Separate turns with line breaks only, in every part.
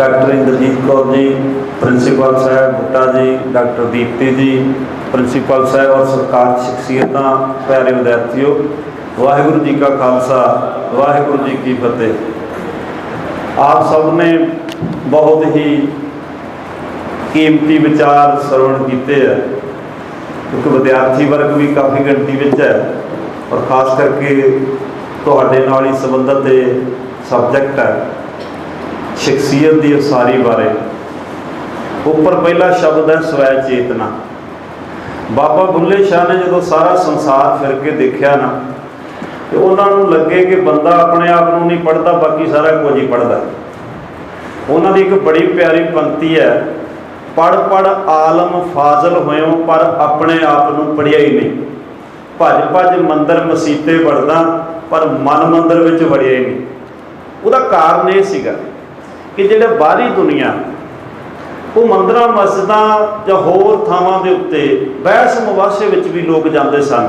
Doctor Indrajit Kaur ji, principal साहब बुट्टा जी, doctor Deepti जी, principal साहब और सरकार शख्सियत, प्यारे विद्यार्थियों, वाहिगुरू जी का खालसा वाहिगुरू जी की फतेह। आप सब ने बहुत ही कीमती विचार श्रवण किए हैं, क्योंकि विद्यार्थी वर्ग भी काफ़ी गिनती में है और खास करके तुहाडे नाल ही संबंधित सबजैक्ट है शख्सियत की उसारी बारे। उपर पहला शब्द है स्वै चेतना। बाबा बुल्ले शाह ने जो सारा संसार फिर के देखा ना, तो उन्होंने लगे कि बंदा अपने आप को नहीं पढ़ता, बाकी सारा कुछ ही पढ़ता। उन्होंने एक बड़ी प्यारी पंक्ति है, पढ़ पढ़ आलम फाजल होयों पर अपने आप को पढ़िया ही नहीं। भज भज मंदिर मसीते बढ़दा पर मन मंदिर में वड़िया ही नहीं। उसका कारण यह सीगा कि जिहड़े बाहरी दुनिया वो मंदिर मस्जिदां जां होर थावां दे उत्ते बहस मुबासे विच भी लोग जाते सन,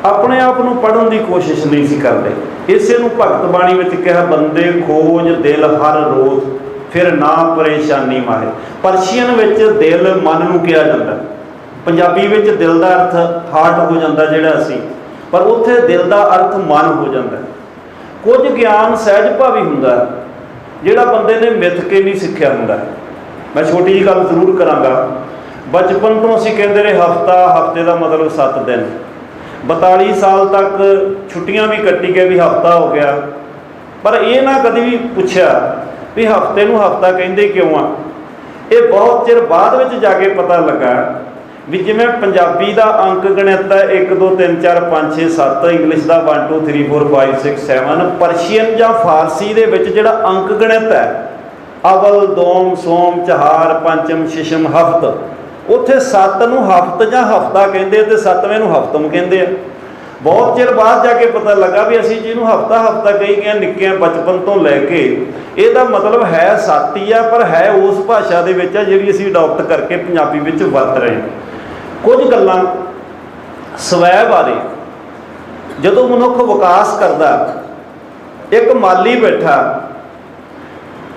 अपने आप को पढ़न की कोशिश नहीं सी करते। इसे नूं भगत बाणी विच कहा, बंदे खोज दिल हर रोज फिर ना परेशानी माहे। परशियन विच दिल मन नूं कहा जाता, पंजाबी विच दिल का अर्थ हार्ट हो जाता जिहड़ा असीं, पर उत्थे दिल का अर्थ मन हो जाता। कुछ ज्ञान सहज भावी हुंदा जिहड़ा बंदे ने मिथ के नहीं सिक्ख्या हुंदा। मैं छोटी जी गल जरूर करांगा। बचपन तो असीं कहंदे रहे हफ्ता, हफ्ते का मतलब 7 दिन, 42 साल तक छुट्टियां भी कट्टी गए भी हफ्ता हो गया, पर यह ना कभी भी पूछा भी हफ्ते नूं हफ्ता कहंदे क्यों आ। ये बहुत चिर बाद विच जाके पता लगा भी जिवें पंजाबी का अंक गणित है 1 2 3 4 5 6 7, इंग्लिश का 1 2 3 4 5 6 7, परशियन या फारसी दे विच जिहड़ा अंक गणित है अवल दोम सोम चहार पंचम शिशम हफ्त, उत्थे 7 नूं हफ्त जां हफ्ता कहंदे ते 7वें नूं हफ्तम कहंदे आ। बहुत चिर बाद जाके पता लगा भी असीं जिहनूं हफ्ता हफ्ता कही गए निक्के बचपन तो लैके इहदा मतलब है 7 ही आ, पर है उस भाषा दे विच जिहड़ी असीं अडॉप्ट करके पंजाबी विच वरत रहे हैं। कुछ गल्लां स्वै बारे जदों मनुख विकास करता, एक माली बैठा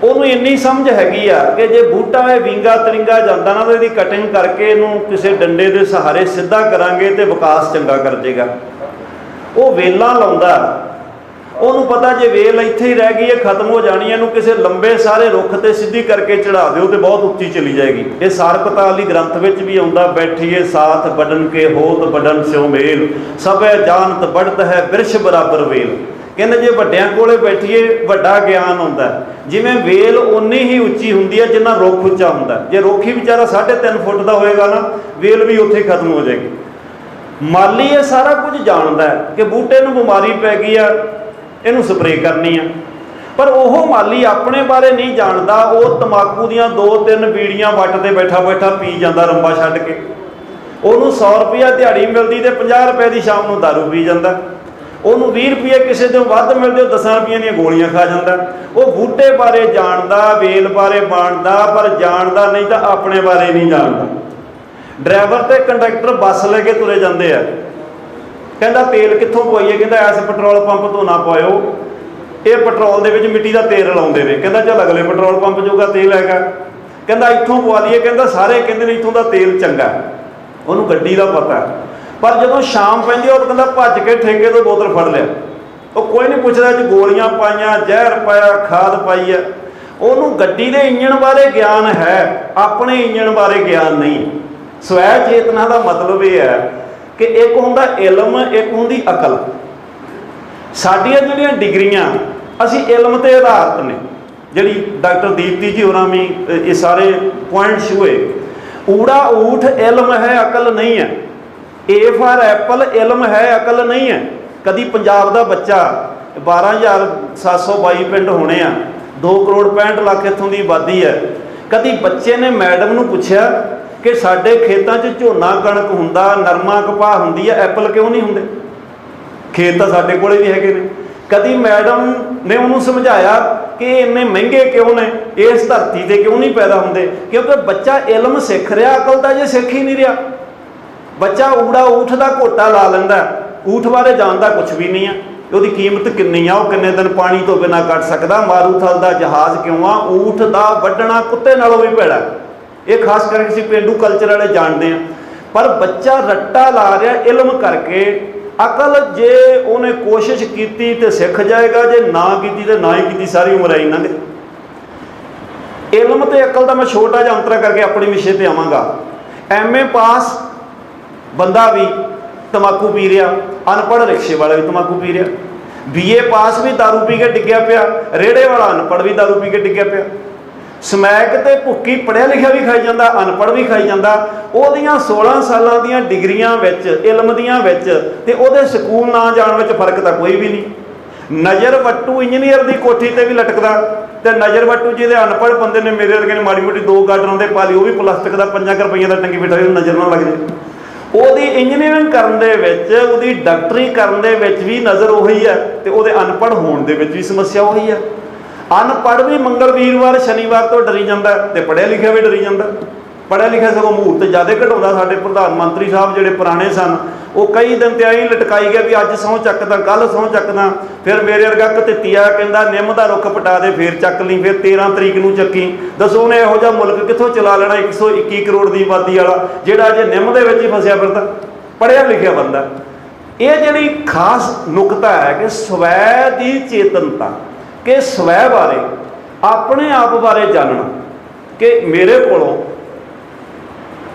उन्होंने इन्नी समझ हैगी आ कि जे बूटा विंगा तरिंगा जाता ना तो इसकी कटिंग करके इनू किसी डंडे के सहारे सीधा करांगे तो विकास चंगा कर देगा। वो वेलां लाउंदा, उन्होंने पता जे वेल इत्थे ही रह गई है खत्म हो जानी है, किसी लंबे सारे रुख से सीधी करके चढ़ा दो तो बहुत उच्ची चली जाएगी। ये सारकताली ग्रंथ में भी आता, बैठिए साथ बडन के होत बडन स्यों मेल, सब जानत बढ़त है बिरछ बराबर वेल। कहते जे वड्डियां कोले बैठिए वड्डा ज्ञान आता है। जिवें वेल उन्नी ही उच्ची हुंदी है जिन्ना रुख उच्चा हुंदा है। जे रुख ही बेचारा 3.5 फुट का होएगा ना, वेल भी उत्थे खत्म हो जाएगी। माली ये सारा कुछ जानता है कि बूटे नूं बीमारी पै गई है, इनू स्प्रे करनी है, पर वह माली अपने बारे नहीं जानता। वो तंबाकू दियां 2-3 बीड़ियां वट के बैठा बैठा पी जाता रंबा छड्ड के। उन्होंने 100 रुपया दिहाड़ी मिलती तो 50 रुपए की शाम को दारू पी जाता। उन्होंने 20 रुपये किसी को वध मिलते 10 रुपये दी गोलियां खा जाता। वो बूटे बारे जानता, वेल बारे जानता, पर जानता नहीं तो अपने बारे नहीं जानता। ड्राइवर तो कंडक्टर बस लेके तुरे जाते हैं, कहता तेल कितों पवाइए, कहता इस पेट्रोल पंप तो ना पाओ, ये पेट्रोल के मिट्टी का तेल लाते हैं। कहता चल अगले पेट्रोल पंप जोगा तेल हैगा, कहता इतों पवा लीए, कहता सारे कहते इतों का तेल चंगा। उन्होंने गड्डी का पता, पर जो शाम पैंदी है कहता भज के ठेके तो बोतल फड़ लिया। वो कोई नहीं पूछता जी गोलियां पाइया, जहर पाया, खाद पाई है। उन्होंने गड्डी के इंजन बारे ज्ञान है, अपने इंजन बारे ज्ञान नहीं। स्वै चेतना का मतलब यह है कि एक होंदा इलम, एक होंदी अकल। साडियां जिहड़ियां डिग्रियां असी इलम ते आधारित ने, जिहड़ी डॉक्टर दीप्ति जी होरां भी ये सारे पॉइंट छुए। ऊड़ा ऊठ इलम है, अकल नहीं है। ए फॉर एप्पल इलम है, अकल नहीं है। कभी पंजाब का बच्चा 12,722 पिंड होने आ, 2 करोड़ 65 लाख इत्थों की आबादी है। कभी बच्चे ने मैडम नूं पुछया कि साडे खेतों च झोना कणक हुंदा, नरमा कपाह हुंदी है, एप्पल क्यों नहीं हुंदे? खेत तो साडे कोले भी हैगे ने। कभी मैडम ने उन्होंने समझाया कि इन्ने महंगे क्यों ने, इस धरती से क्यों नहीं पैदा होंदे? क्योंकि बच्चा इलम सीख रहा, अकल तो जे सीख ही नहीं रहा। बच्चा ऊड़ा ऊठ का घोटा ला लैंदा, ऊठ बारे जानता कुछ भी नहीं है। ਉਹਦੀ ਕੀਮਤ ਕਿੰਨੀ ਆ, ਉਹ ਕਿੰਨੇ ਦਿਨ ਪਾਣੀ ਤੋਂ ਬਿਨਾਂ ਕੱਢ ਸਕਦਾ, ਮਾਰੂਥਲ ਦਾ ਜਹਾਜ਼ ਕਿਉਂ ਆ, ਊਠ ਦਾ ਵੱਢਣਾ ਕੁੱਤੇ ਨਾਲੋਂ ਵੀ ਭੈੜਾ। ਇਹ ਖਾਸ ਕਰਕੇ ਅਸੀਂ ਪੇਂਡੂ ਕਲਚਰ ਵਾਲੇ ਜਾਣਦੇ ਹਾਂ। ਪਰ ਬੱਚਾ ਰੱਟਾ ਲਾ ਰਿਹਾ ਇਲਮ ਕਰਕੇ। ਅਕਲ ਜੇ ਉਹਨੇ ਕੋਸ਼ਿਸ਼ ਕੀਤੀ ਤੇ ਸਿੱਖ ਜਾਏਗਾ, ਜੇ ਨਾ ਕੀਤੀ ਤੇ ਨਾ ਹੀ ਕੀਤੀ, ਸਾਰੀ ਉਮਰ ਆਈ ਲੰਘ। ਇਲਮ ਤੇ ਅਕਲ ਦਾ ਮੈਂ ਛੋਟਾ ਜਿਹਾ ਅੰਤਰ ਕਰਕੇ ਆਪਣੇ ਵਿਸ਼ੇ ਤੇ ਆਵਾਂਗਾ। MA ਪਾਸ ਬੰਦਾ ਵੀ ਤੰਬਾਕੂ ਪੀ ਰਿਹਾ, ਅਨਪੜ੍ਹ ਰਿਕਸ਼ੇ ਵਾਲਾ ਵੀ ਤੰਬਾਕੂ ਪੀ ਰਿਹਾ। BA ਪਾਸ ਵੀ ਦਾਰੂ ਪੀ ਕੇ ਡਿੱਗਿਆ ਪਿਆ, ਰੇੜੇ ਵਾਲਾ ਅਨਪੜ੍ਹ ਵੀ ਦਾਰੂ ਪੀ ਕੇ ਡਿੱਗਿਆ ਪਿਆ। ਸਮੈਕ ਤੇ ਭੁੱਕੀ ਪੜ੍ਹਿਆ ਲਿਖਿਆ ਵੀ ਖਾਈ ਜਾਂਦਾ, ਅਨਪੜ੍ਹ ਵੀ ਖਾਈ ਜਾਂਦਾ। ਉਹਦੀਆਂ 16 ਸਾਲਾਂ ਦੀਆਂ ਡਿਗਰੀਆਂ ਵਿੱਚ, ਇਲਮ ਦੀਆਂ ਵਿੱਚ, ਤੇ ਉਹਦੇ ਸਕੂਲ ਨਾ ਜਾਣ ਵਿੱਚ ਫਰਕ ਤਾਂ ਕੋਈ ਵੀ ਨਹੀਂ। ਨਜ਼ਰ ਵੱਟੂ ਇੰਜੀਨੀਅਰ ਦੀ ਕੋਠੀ ਤੇ ਵੀ ਲਟਕਦਾ, ਤੇ ਨਜ਼ਰ ਵੱਟੂ ਜਿਹਦੇ ਅਨਪੜ੍ਹ ਬੰਦੇ ਨੇ, ਮੇਰੇ ਵਰਗੇ ਨੇ ਮਾੜੀ ਮੋਟੀ 2 ਗਾਡਰਾਂ ਦੇ ਪਾ ਲਈ, ਉਹ ਵੀ ਪਲਾਸਟਿਕ ਦਾ 5 ਰੁਪਈਆਂ ਦਾ ਟੰਗੀ ਬਿਠਾ, ਨਜ਼ਰ ਨਾ ਲੱਗ ਜੇ। ਉਹਦੀ ਇੰਜੀਨੀਅਰਿੰਗ ਕਰਨ ਦੇ ਵਿੱਚ, ਉਹਦੀ ਡਾਕਟਰੀ ਕਰਨ ਦੇ ਵਿੱਚ ਵੀ ਨਜ਼ਰ ਉਹੀ ਹੈ, ਤੇ ਉਹਦੇ ਅਨਪੜ੍ਹ ਹੋਣ ਦੇ ਵਿੱਚ ਵੀ ਸਮੱਸਿਆ ਉਹੀ ਹੈ। ਅਨਪੜ੍ਹ ਵੀ ਮੰਗਲ, ਵੀਰਵਾਰ, ਸ਼ਨੀਵਾਰ ਤੋਂ ਡਰੀ ਜਾਂਦਾ, ਤੇ ਪੜ੍ਹਿਆ ਲਿਖਿਆ ਵੀ ਡਰੀ ਜਾਂਦਾ। ਪੜ੍ਹਿਆ ਲਿਖਿਆ ਸਗੋਂ ਮੂਹਰਤ ਜ਼ਿਆਦਾ ਘਟਾਉਂਦਾ। ਸਾਡੇ ਪ੍ਰਧਾਨ ਮੰਤਰੀ ਸਾਹਿਬ ਜਿਹੜੇ ਪੁਰਾਣੇ ਸਨ, ਉਹ ਕਈ ਦਿਨ ਤੇ ਆਈ ਲਟਕਾਈ ਗਿਆ ਵੀ ਅੱਜ ਸਹੁੰ ਚੱਕਦਾ, ਕੱਲ੍ਹ ਸਹੁੰ ਚੱਕਦਾ। ਫਿਰ ਮੇਰੇ ਵਰਗਾ ਕਤੀਆ ਕਹਿੰਦਾ ਨਿੰਮ ਦਾ ਰੁੱਖ ਪਟਾ ਦੇ, ਫਿਰ ਚੱਕ ਲਈ, ਫਿਰ 13 ਤਰੀਕ ਨੂੰ ਚੱਕੀ। ਦੱਸੋ ਉਹਨੇ ਇਹੋ ਜਿਹਾ ਮੁਲਕ ਕਿੱਥੋਂ ਚਲਾ ਲੈਣਾ 121 ਕਰੋੜ ਦੀ ਆਬਾਦੀ ਵਾਲਾ, ਜਿਹੜਾ ਅਜੇ ਨਿੰਮ ਦੇ ਵਿੱਚ ਹੀ ਫਸਿਆ ਫਿਰਦਾ, ਪੜ੍ਹਿਆ ਲਿਖਿਆ ਬੰਦਾ। ਇਹ ਜਿਹੜੀ ਖਾਸ ਨੁਕਤਾ ਹੈ ਕਿ ਸਵੈ ਦੀ ਚੇਤਨਤਾ, ਕਿ ਸਵੈ ਬਾਰੇ, ਆਪਣੇ ਆਪ ਬਾਰੇ ਜਾਣਨਾ, ਕਿ ਮੇਰੇ ਕੋਲੋਂ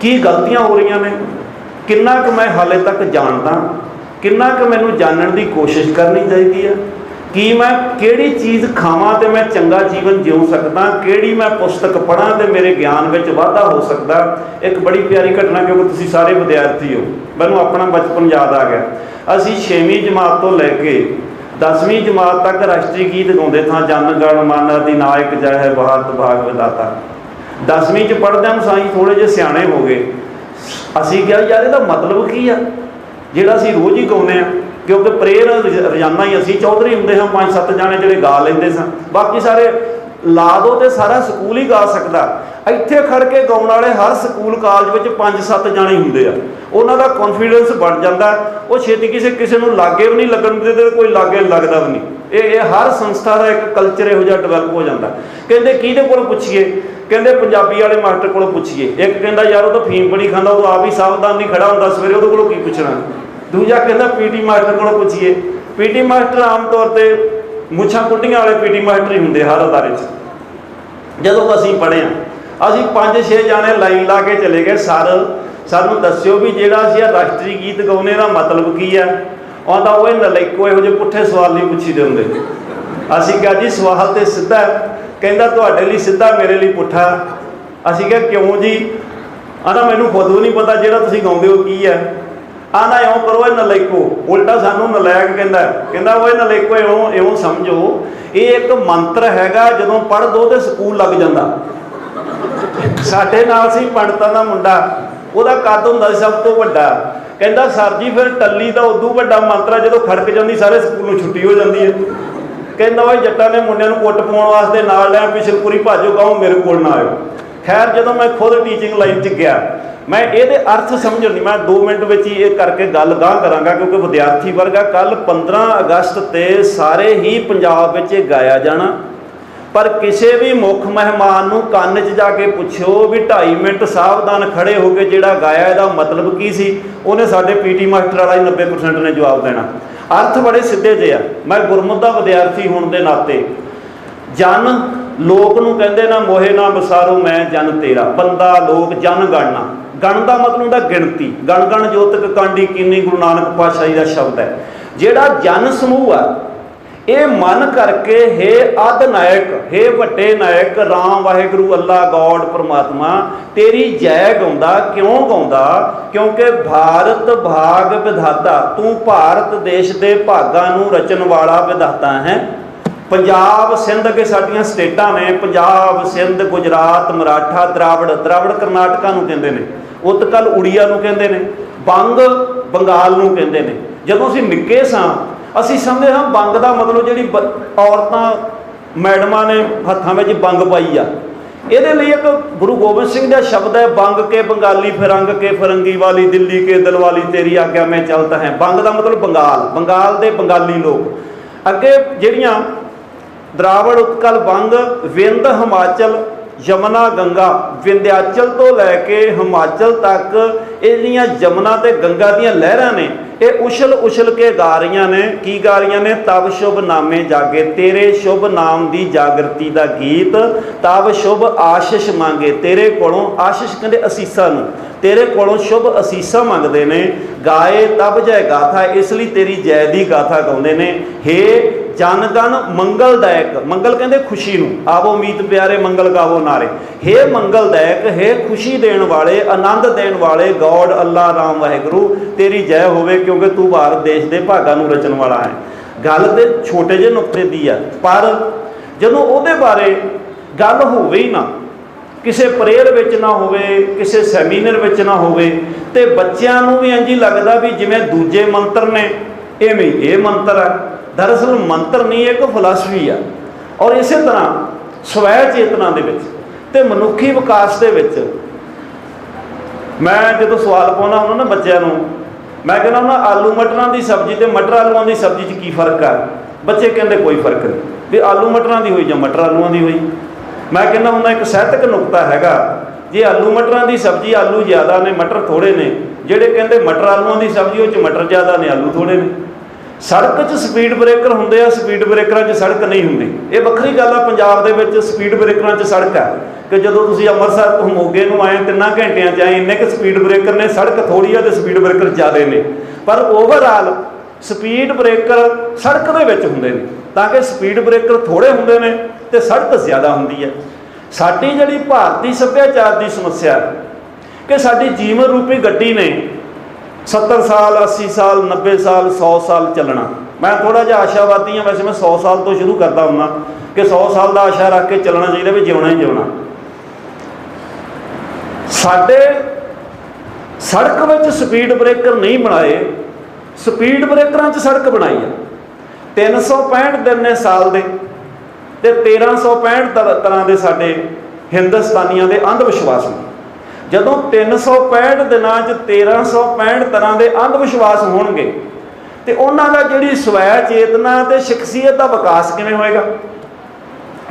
ਕੀ ਗਲਤੀਆਂ ਹੋ ਰਹੀਆਂ ਨੇ, ਕਿੰਨਾ ਕੁ ਮੈਂ ਹਾਲੇ ਤੱਕ ਜਾਣਦਾ, ਕਿੰਨਾ ਕੁ ਮੈਨੂੰ ਜਾਣਨ ਦੀ ਕੋਸ਼ਿਸ਼ ਕਰਨੀ ਚਾਹੀਦੀ ਹੈ, ਕਿ ਮੈਂ ਕਿਹੜੀ ਚੀਜ਼ ਖਾਵਾਂ ਤੇ ਮੈਂ ਚੰਗਾ ਜੀਵਨ ਜਿਉ ਸਕਦਾ, ਕਿਹੜੀ ਮੈਂ ਪੁਸਤਕ ਪੜ੍ਹਾਂ ਤੇ ਮੇਰੇ ਗਿਆਨ ਵਿੱਚ ਵਾਧਾ ਹੋ ਸਕਦਾ। ਇੱਕ ਬੜੀ ਪਿਆਰੀ ਘਟਨਾ, ਕਿਉਂਕਿ ਤੁਸੀਂ ਸਾਰੇ ਵਿਦਿਆਰਥੀ ਹੋ, ਮੈਨੂੰ ਆਪਣਾ ਬਚਪਨ ਯਾਦ ਆ ਗਿਆ। ਅਸੀਂ 6ਵੀਂ ਜਮਾਤ ਤੋਂ ਲੈ ਕੇ 10ਵੀਂ ਜਮਾਤ ਤੱਕ ਰਾਸ਼ਟਰੀ ਗੀਤ ਗਾਉਂਦੇ ਥਾਂ, ਜਨ ਗਣ ਮਨ ਅਧਿਨਾਇਕ ਜੈ ਹੈ ਭਾਰਤ ਭਾਗ ਵਿਧਾਤਾ। 10ਵੀਂ 'ਚ ਪੜ੍ਹਦਿਆਂ ਨੂੰ ਸਾਈਂ ਥੋੜ੍ਹੇ ਜਿਹੇ ਸਿਆਣੇ ਹੋ ਗਏ। ਅਸੀਂ ਕਿਹਾ ਯਾਰ ਇਹਦਾ ਮਤਲਬ ਕੀ ਆ ਜਿਹੜਾ ਅਸੀਂ ਰੋਜ਼ ਹੀ ਗਾਉਂਦੇ ਹਾਂ, ਕਿਉਂਕਿ ਪ੍ਰੇਰ ਰੋਜ਼ਾਨਾ ਹੀ ਅਸੀਂ ਚੌਧਰੀ ਹੁੰਦੇ ਹਾਂ 5-7 ਜਾਣੇ ਜਿਹੜੇ ਗਾ ਲੈਂਦੇ ਸਾਂ, ਬਾਕੀ ਸਾਰੇ ਲਾ ਦੋ ਤੇ ਸਾਰਾ ਸਕੂਲ ਹੀ ਗਾ ਸਕਦਾ। ਇੱਥੇ ਖੜ ਕੇ ਗਾਉਣ ਵਾਲੇ ਹਰ ਸਕੂਲ ਕਾਲਜ ਵਿੱਚ 5-7 ਜਾਣੇ ਹੁੰਦੇ ਆ, ਉਹਨਾਂ ਦਾ ਕੌਨਫੀਡੈਂਸ ਬਣ ਜਾਂਦਾ। ਉਹ ਛੇਤੀ ਕਿਸੇ ਨੂੰ ਲਾਗੇ ਵੀ ਨਹੀਂ ਲੱਗਣ ਦਿੰਦੇ, ਕੋਈ ਲਾਗੇ ਲੱਗਦਾ ਵੀ ਨਹੀਂ। ਇਹ ਹਰ ਸੰਸਥਾ ਦਾ ਇੱਕ ਕਲਚਰ ਇਹੋ ਜਿਹਾ ਡਿਵੈਲਪ ਹੋ ਜਾਂਦਾ। ਕਹਿੰਦੇ ਕਿਹਦੇ ਕੋਲ ਪੁੱਛੀਏ, ਕਹਿੰਦੇ ਪੰਜਾਬੀ ਵਾਲੇ ਮਾਸਟਰ ਕੋਲੋਂ ਪੁੱਛੀਏ। ਇੱਕ ਕਹਿੰਦਾ ਯਾਰ ਉਹ ਤਾਂ ਫੀਮ ਬੜੀ ਖਾਂਦਾ, ਉਹ ਆਪ ਹੀ ਸਾਵਧਾਨ ਨਹੀਂ ਖੜਾ ਹੁੰਦਾ ਸਵੇਰੇ, ਉਹਦੇ ਕੋਲੋਂ ਕੀ ਪੁੱਛਣਾ। ਦੂਜਾ ਕਹਿੰਦਾ PT ਮਾਸਟਰ ਕੋਲੋਂ ਪੁੱਛੀਏ। PT ਮਾਸਟਰ ਆਮ ਤੌਰ ਤੇ ਮੁੱਛਾਂ ਕੁੱਟੀਆਂ ਵਾਲੇ PT ਮਾਸਟਰ ਹੀ ਹੁੰਦੇ ਹਰ ਅਦਾਰੇ 'ਚ। ਜਦੋਂ ਅਸੀਂ ਪੜ੍ਹੇ ਹਾਂ, ਅਸੀਂ 5-6 ਜਾਣੇ ਲਾਈਨ ਲਾ ਕੇ ਚਲੇ ਗਏ, ਸਾਨੂੰ ਦੱਸਿਓ ਵੀ ਜਿਹੜਾ ਅਸੀਂ ਆ ਰਾਸ਼ਟਰੀ ਗੀਤ ਗਾਉਣੇ ਦਾ ਮਤਲਬ ਕੀ ਆ। ਆਉਂਦਾ ਉਹ ਨਲਾਇਕੋ ਇਹੋ ਜਿਹੇ ਪੁੱਠੇ ਸਵਾਲ ਨਹੀਂ ਪੁੱਛੀਦੇ ਹੁੰਦੇ। ਅਸੀਂ ਕਿਹਾ ਜੀ ਸਵਾਲ ਤੇ ਸਿੱਧਾ। ਕਹਿੰਦਾ ਤੁਹਾਡੇ ਲਈ ਸਿੱਧਾ, ਮੇਰੇ ਲਈ ਪੁੱਠਾ। ਅਸੀਂ ਕਿਹਾ ਕਿਉਂ ਜੀ? ਆਂਦਾ ਮੈਨੂੰ ਖੁਦ ਨਹੀਂ ਪਤਾ ਜਿਹੜਾ ਤੁਸੀਂ ਗਾਉਂਦੇ ਹੋ ਕੀ ਹੈ। ਆਂਦਾ ਇਉਂ ਕਰੋ ਇਹ ਨਲਾਇਕੋ, ਉਲਟਾ ਸਾਨੂੰ ਨਲਾਇਕ ਕਹਿੰਦਾ ਉਹ ਨਲਾਇਕੋ ਇਉਂ ਸਮਝੋ, ਇਹ ਇੱਕ ਮੰਤਰ ਹੈਗਾ, ਜਦੋਂ ਪੜ੍ਹ ਦੋ ਤੇ ਸਕੂਲ ਲੱਗ ਜਾਂਦਾ। ਸਾਡੇ ਨਾਲ ਸੀ ਪੰਡਤਾਂ ਦਾ ਮੁੰਡਾ, ਉਹਦਾ ਕੱਦ ਹੁੰਦਾ ਸੀ ਸਭ ਤੋਂ ਵੱਡਾ। ਕਹਿੰਦਾ ਸਰ ਜੀ ਫਿਰ ਟੱਲੀ ਤਾਂ ਉਦੋਂ ਵੱਡਾ ਮੰਤਰ ਆ, ਜਦੋਂ ਖੜਕ ਜਾਂਦੀ ਸਾਰੇ ਸਕੂਲ ਨੂੰ ਛੁੱਟੀ ਹੋ ਜਾਂਦੀ ਹੈ। ਕਹਿੰਦਾ ਉਹ ਜੱਟਾਂ ਨੇ ਮੁੰਡਿਆਂ ਨੂੰ ਕੁੱਟ ਪਾਉਣ ਵਾਸਤੇ ਨਾਲ ਲਿਆ, ਪਿਛਲਪੁਰੀ ਭਾਜੋ ਗਾਓ, ਮੇਰੇ ਕੋਲ ਨਾ ਆਇਓ। ਖੈਰ ਜਦੋਂ ਮੈਂ ਖੁਦ ਟੀਚਿੰਗ ਲਾਈਨ 'ਚ ਗਿਆ, ਮੈਂ ਇਹਦੇ ਅਰਥ ਸਮਝਣ ਨਹੀਂ, ਮੈਂ 2 ਮਿੰਟ ਵਿੱਚ ਹੀ ਇਹ ਕਰਕੇ ਗੱਲ ਗਾਂਹ ਕਰਾਂਗਾ, ਕਿਉਂਕਿ ਵਿਦਿਆਰਥੀ ਵਰਗਾ ਕੱਲ੍ਹ 15 ਅਗਸਤ ਤੇ ਸਾਰੇ ਹੀ ਪੰਜਾਬ ਵਿੱਚ ਇਹ ਗਾਇਆ ਜਾਣਾ। ਪਰ ਕਿਸੇ ਵੀ ਮੁੱਖ ਮਹਿਮਾਨ ਨੂੰ ਕੰਨ 'ਚ ਜਾ ਕੇ ਪੁੱਛਿਓ ਵੀ 2.5 ਮਿੰਟ ਸਾਵਧਾਨ ਖੜੇ ਹੋ ਕੇ ਜਿਹੜਾ ਗਾਇਆ ਇਹਦਾ ਮਤਲਬ ਕੀ ਸੀ, ਉਹਨੇ ਸਾਡੇ PT ਮਾਸਟਰ ਵਾਲਾ ਹੀ 90% ਨੇ ਜਵਾਬ ਦੇਣਾ। ਅਰਥ ਬੜੇ ਸਿੱਧੇ ਜਿਹੇ ਆ। ਮੈਂ ਗੁਰਮੁਖ ਦਾ ਵਿਦਿਆਰਥੀ ਹੋਣ ਦੇ ਨਾਤੇ, ਜਨ ਲੋਕ ਨੂੰ ਕਹਿੰਦੇ ਨਾ ਮੋਹੇ ਨਾ ਵਿਸਾਰੋ ਮੈਂ ਜਨ ਤੇਰਾ, ਬੰਦਾ ਲੋਕ ਜਨ ਗਣਨਾ। ਗਣ ਦਾ ਮਤਲਬ ਹੁੰਦਾ ਗਿਣਤੀ। ਗਣ ਗਣ ਜੋਤਕ ਕਾਂਡੀ ਕੀਨੀ ਗੁਰੂ ਨਾਨਕ ਪਾਤਸ਼ਾਹੀ ਦਾ ਸ਼ਬਦ ਹੈ। ਜਿਹੜਾ ਜਨ ਸਮੂਹ ਆ, ਇਹ ਮਨ ਕਰਕੇ ਹੇ ਅਧ ਨਾਇਕ, ਹੇ ਵੱਡੇ ਨਾਇਕ ਰਾਮ ਵਾਹਿਗੁਰੂ ਅੱਲਾ ਗੋਡ ਪਰਮਾਤਮਾ ਤੇਰੀ ਜੈ ਗਾਉਂਦਾ। ਕਿਉਂ ਗਾਉਂਦਾ? ਕਿਉਂਕਿ ਭਾਰਤ ਭਾਗ ਵਿਧਾਤਾ, ਤੂੰ ਭਾਰਤ ਦੇਸ਼ ਦੇ ਭਾਗਾਂ ਨੂੰ ਰਚਣ ਵਾਲਾ ਵਿਧਾਤਾ ਹੈ। ਪੰਜਾਬ ਸਿੰਧ ਅੱਗੇ ਸਾਡੀਆਂ ਸਟੇਟਾਂ ਨੇ, ਪੰਜਾਬ ਸਿੰਧ ਗੁਜਰਾਤ ਮਰਾਠਾ ਦਰਾਵੜ ਕਰਨਾਟਕਾ ਨੂੰ ਕਹਿੰਦੇ ਨੇ, ਉਤਕਲ ਉੜੀਆ ਨੂੰ ਕਹਿੰਦੇ ਨੇ, ਬੰਗ ਬੰਗਾਲ ਨੂੰ ਕਹਿੰਦੇ ਨੇ। ਜਦੋਂ ਅਸੀਂ ਨਿੱਕੇ ਸਾਂ ਅਸੀਂ ਸਮਝਦੇ ਹਾਂ ਬੰਗ ਦਾ ਮਤਲਬ ਜਿਹੜੀ ਔਰਤਾਂ ਮੈਡਮਾਂ ਨੇ ਹੱਥਾਂ ਵਿੱਚ ਬੰਗ ਪਾਈ ਆ,
ਇਹਦੇ ਲਈ ਇੱਕ ਗੁਰੂ ਗੋਬਿੰਦ ਸਿੰਘ ਦਾ ਸ਼ਬਦ ਹੈ, ਬੰਗ ਕੇ ਬੰਗਾਲੀ ਫਿਰੰਗ ਕੇ ਫਿਰੰਗੀ ਵਾਲੀ, ਦਿੱਲੀ ਕੇ ਦਿਲ ਵਾਲੀ, ਤੇਰੀ ਆਗਿਆ ਮੈਂ ਚਲਤਾ ਹੈ। ਬੰਗ ਦਾ ਮਤਲਬ ਬੰਗਾਲ, ਬੰਗਾਲ ਦੇ ਬੰਗਾਲੀ ਲੋਕ। ਅੱਗੇ ਜਿਹੜੀਆਂ ਦਰਾਵੜ, ਉਤਕਲ, ਬੰਗ, ਵਿੰਧ, ਹਿਮਾਚਲ, ਯਮਨਾ, ਗੰਗਾ, ਵਿੰਧਿਆਚਲ ਤੋਂ ਲੈ ਕੇ ਹਿਮਾਚਲ ਤੱਕ ਇਹ ਜਿਹੜੀਆਂ ਯਮਨਾ ਤੇ ਗੰਗਾ ਦੀਆਂ ਲਹਿਰਾਂ ਨੇ, ਇਹ ਉਛਲ ਉਛਲ ਕੇ ਗਾ ਰਹੀਆਂ ਨੇ। ਕੀ ਗਾ ਰਹੀਆਂ ਨੇ? ਤਬ ਸ਼ੁਭ ਨਾਮੇ ਜਾਗੇ, ਤੇਰੇ ਸ਼ੁਭ ਨਾਮ ਦੀ ਜਾਗਰਤੀ ਦਾ ਗੀਤ। ਤਬ ਸ਼ੁਭ ਆਸ਼ਿਸ਼ ਮੰਗੇ, ਤੇਰੇ ਕੋਲੋਂ ਆਸ਼ਿਸ਼ ਕਹਿੰਦੇ ਅਸੀਸਾਂ ਨੂੰ, ਤੇਰੇ ਕੋਲੋਂ ਸ਼ੁਭ ਅਸੀਸਾਂ ਮੰਗਦੇ ਨੇ। ਗਾਏ ਤਬ ਜੈ ਗਾਥਾ, ਇਸ ਲਈ ਤੇਰੀ ਜੈ ਦੀ ਗਾਥਾ ਗਾਉਂਦੇ ਨੇ। ਹੇ ਜਨ ਗਣ ਮੰਗਲਦਾਇਕ, ਮੰਗਲ ਕਹਿੰਦੇ ਖੁਸ਼ੀ ਨੂੰ, ਆਵੋ ਮੀਤ ਪਿਆਰੇ ਮੰਗਲ ਗਾਵੋ ਨਾਰੇ। ਹੇ ਮੰਗਲਦਾਇਕ, ਹੇ ਖੁਸ਼ੀ ਦੇਣ ਵਾਲੇ, ਆਨੰਦ ਦੇਣ ਵਾਲੇ, ਗੌਡ ਅੱਲਾ ਰਾਮ ਵਾਹਿਗੁਰੂ, ਤੇਰੀ ਜੈ ਹੋਵੇ, ਕਿਉਂਕਿ ਤੂੰ ਭਾਰਤ ਦੇਸ਼ ਦੇ ਭਾਗਾਂ ਨੂੰ ਰਚਣ ਵਾਲਾ ਹੈ। ਗੱਲ ਤੇ ਛੋਟੇ ਜਿਹੇ ਨੁਕਤੇ ਦੀ ਆ, ਪਰ ਜਦੋਂ ਉਹਦੇ ਬਾਰੇ ਗੱਲ ਹੋਵੇ ਹੀ ਨਾ, ਕਿਸੇ ਪ੍ਰੇਅਰ ਵਿੱਚ ਨਾ ਹੋਵੇ, ਕਿਸੇ ਸੈਮੀਨਾਰ ਵਿੱਚ ਨਾ ਹੋਵੇ, ਤੇ ਬੱਚਿਆਂ ਨੂੰ ਵੀ ਇੰਝ ਹੀ ਲੱਗਦਾ ਵੀ ਜਿਵੇਂ ਦੂਜੇ ਮੰਤਰ ਨੇ ਐਵੇਂ ਇਹ ਮੰਤਰ ਹੈ। ਦਰਅਸਲ ਮੰਤਰ ਨਹੀਂ, ਇੱਕ ਫਿਲਾਸਫੀ ਆ। ਔਰ ਇਸੇ ਤਰ੍ਹਾਂ ਸਵੈ ਚੇਤਨਾ ਦੇ ਵਿੱਚ ਤੇ ਮਨੁੱਖੀ ਵਿਕਾਸ ਦੇ ਵਿੱਚ ਮੈਂ ਜਦੋਂ ਸਵਾਲ ਪਾਉਣਾ ਹੁੰਦਾ ਨਾ ਬੱਚਿਆਂ ਨੂੰ, ਮੈਂ ਕਹਿੰਦਾ ਹੁੰਦਾ ਆਲੂ ਮਟਰਾਂ ਦੀ ਸਬਜ਼ੀ ਤੇ ਮਟਰ ਆਲੂਆਂ ਦੀ ਸਬਜ਼ੀ 'ਚ ਕੀ ਫਰਕ ਆ? ਬੱਚੇ ਕਹਿੰਦੇ ਕੋਈ ਫਰਕ ਨਹੀਂ, ਵੀ ਆਲੂ ਮਟਰਾਂ ਦੀ ਹੋਈ ਜਾਂ ਮਟਰ ਆਲੂਆਂ ਦੀ ਹੋਈ। ਮੈਂ ਕਹਿੰਦਾ ਹੁੰਦਾ ਇੱਕ ਸਾਹਿਤਕ ਨੁਕਤਾ ਹੈਗਾ, ਜੇ ਆਲੂ ਮਟਰਾਂ ਦੀ ਸਬਜ਼ੀ ਆਲੂ ਜ਼ਿਆਦਾ ਨੇ ਮਟਰ ਥੋੜ੍ਹੇ ਨੇ, ਜਿਹੜੇ ਕਹਿੰਦੇ ਮਟਰ ਆਲੂਆਂ ਦੀ ਸਬਜ਼ੀ ਉਹ 'ਚ ਮਟਰ ਜ਼ਿਆਦਾ ਨੇ ਆਲੂ ਥੋੜ੍ਹੇ ਨੇ। ਸੜਕ 'ਚ ਸਪੀਡ ਬ੍ਰੇਕਰ ਹੁੰਦੇ ਆ, ਸਪੀਡ ਬ੍ਰੇਕਰਾਂ 'ਚ ਸੜਕ ਨਹੀਂ ਹੁੰਦੀ। ਇਹ ਵੱਖਰੀ ਗੱਲ ਆ, ਪੰਜਾਬ ਦੇ ਵਿੱਚ ਸਪੀਡ ਬ੍ਰੇਕਰਾਂ 'ਚ ਸੜਕ ਆ ਕਿ ਜਦੋਂ ਤੁਸੀਂ ਅੰਮ੍ਰਿਤਸਰ ਤੋਂ ਮੋਗੇ ਨੂੰ ਆਏ 3 ਘੰਟਿਆਂ 'ਚ ਆਏ, ਇੰਨੇ ਕੁ ਸਪੀਡ ਬ੍ਰੇਕਰ ਨੇ, ਸੜਕ ਥੋੜ੍ਹੀ ਆ ਤੇ ਸਪੀਡ ਬ੍ਰੇਕਰ ਜ਼ਿਆਦਾ ਨੇ। ਪਰ ਓਵਰਆਲ ਸਪੀਡ ਬ੍ਰੇਕਰ ਸੜਕ ਦੇ ਵਿੱਚ ਹੁੰਦੇ ਨੇ, ਤਾਂ ਕਿ ਸਪੀਡ ਬ੍ਰੇਕਰ ਥੋੜ੍ਹੇ ਹੁੰਦੇ ਨੇ ਤੇ ਸੜਕ ਜ਼ਿਆਦਾ ਹੁੰਦੀ ਹੈ। ਸਾਡੀ ਜਿਹੜੀ ਭਾਰਤੀ ਸੱਭਿਆਚਾਰ ਦੀ ਸਮੱਸਿਆ ਕਿ ਸਾਡੀ ਜੀਵਨ ਰੂਪੀ ਗੱਡੀ ਨੇ 70 ਸਾਲ, 80 ਸਾਲ, 90 ਸਾਲ, 100 ਸਾਲ ਚੱਲਣਾ। ਮੈਂ ਥੋੜ੍ਹਾ ਜਿਹਾ ਆਸ਼ਾਵਾਦੀ ਹਾਂ, ਵੈਸੇ ਮੈਂ 100 ਸਾਲ ਤੋਂ ਸ਼ੁਰੂ ਕਰਦਾ ਹੁੰਦਾ ਕਿ 100 ਸਾਲ ਦਾ ਆਸ਼ਾ ਰੱਖ ਕੇ ਚੱਲਣਾ ਚਾਹੀਦਾ, ਵੀ ਜਿਉਣਾ ਹੀ ਜਿਉਣਾ। ਸਾਡੇ ਸੜਕ ਵਿੱਚ ਸਪੀਡ ਬ੍ਰੇਕਰ ਨਹੀਂ ਬਣਾਏ, ਸਪੀਡ ਬ੍ਰੇਕਰਾਂ 'ਚ ਸੜਕ ਬਣਾਈ ਆ। 365 ਦਿਨ ਨੇ ਸਾਲ ਦੇ, ਤੇ 1365 ਤਰ੍ਹਾਂ ਦੇ ਸਾਡੇ ਹਿੰਦੁਸਤਾਨੀਆਂ ਦੇ ਅੰਧ ਵਿਸ਼ਵਾਸ ਨੇ। ਜਦੋਂ 365 ਦਿਨਾਂ 'ਚ 1365 ਤਰ੍ਹਾਂ ਦੇ ਅੰਧ ਵਿਸ਼ਵਾਸ ਹੋਣਗੇ, ਤੇ ਉਹਨਾਂ ਦਾ ਜਿਹੜੀ ਸਵੈ ਚੇਤਨਾ ਤੇ ਸ਼ਖਸੀਅਤ ਦਾ ਵਿਕਾਸ ਕਿਵੇਂ ਹੋਏਗਾ?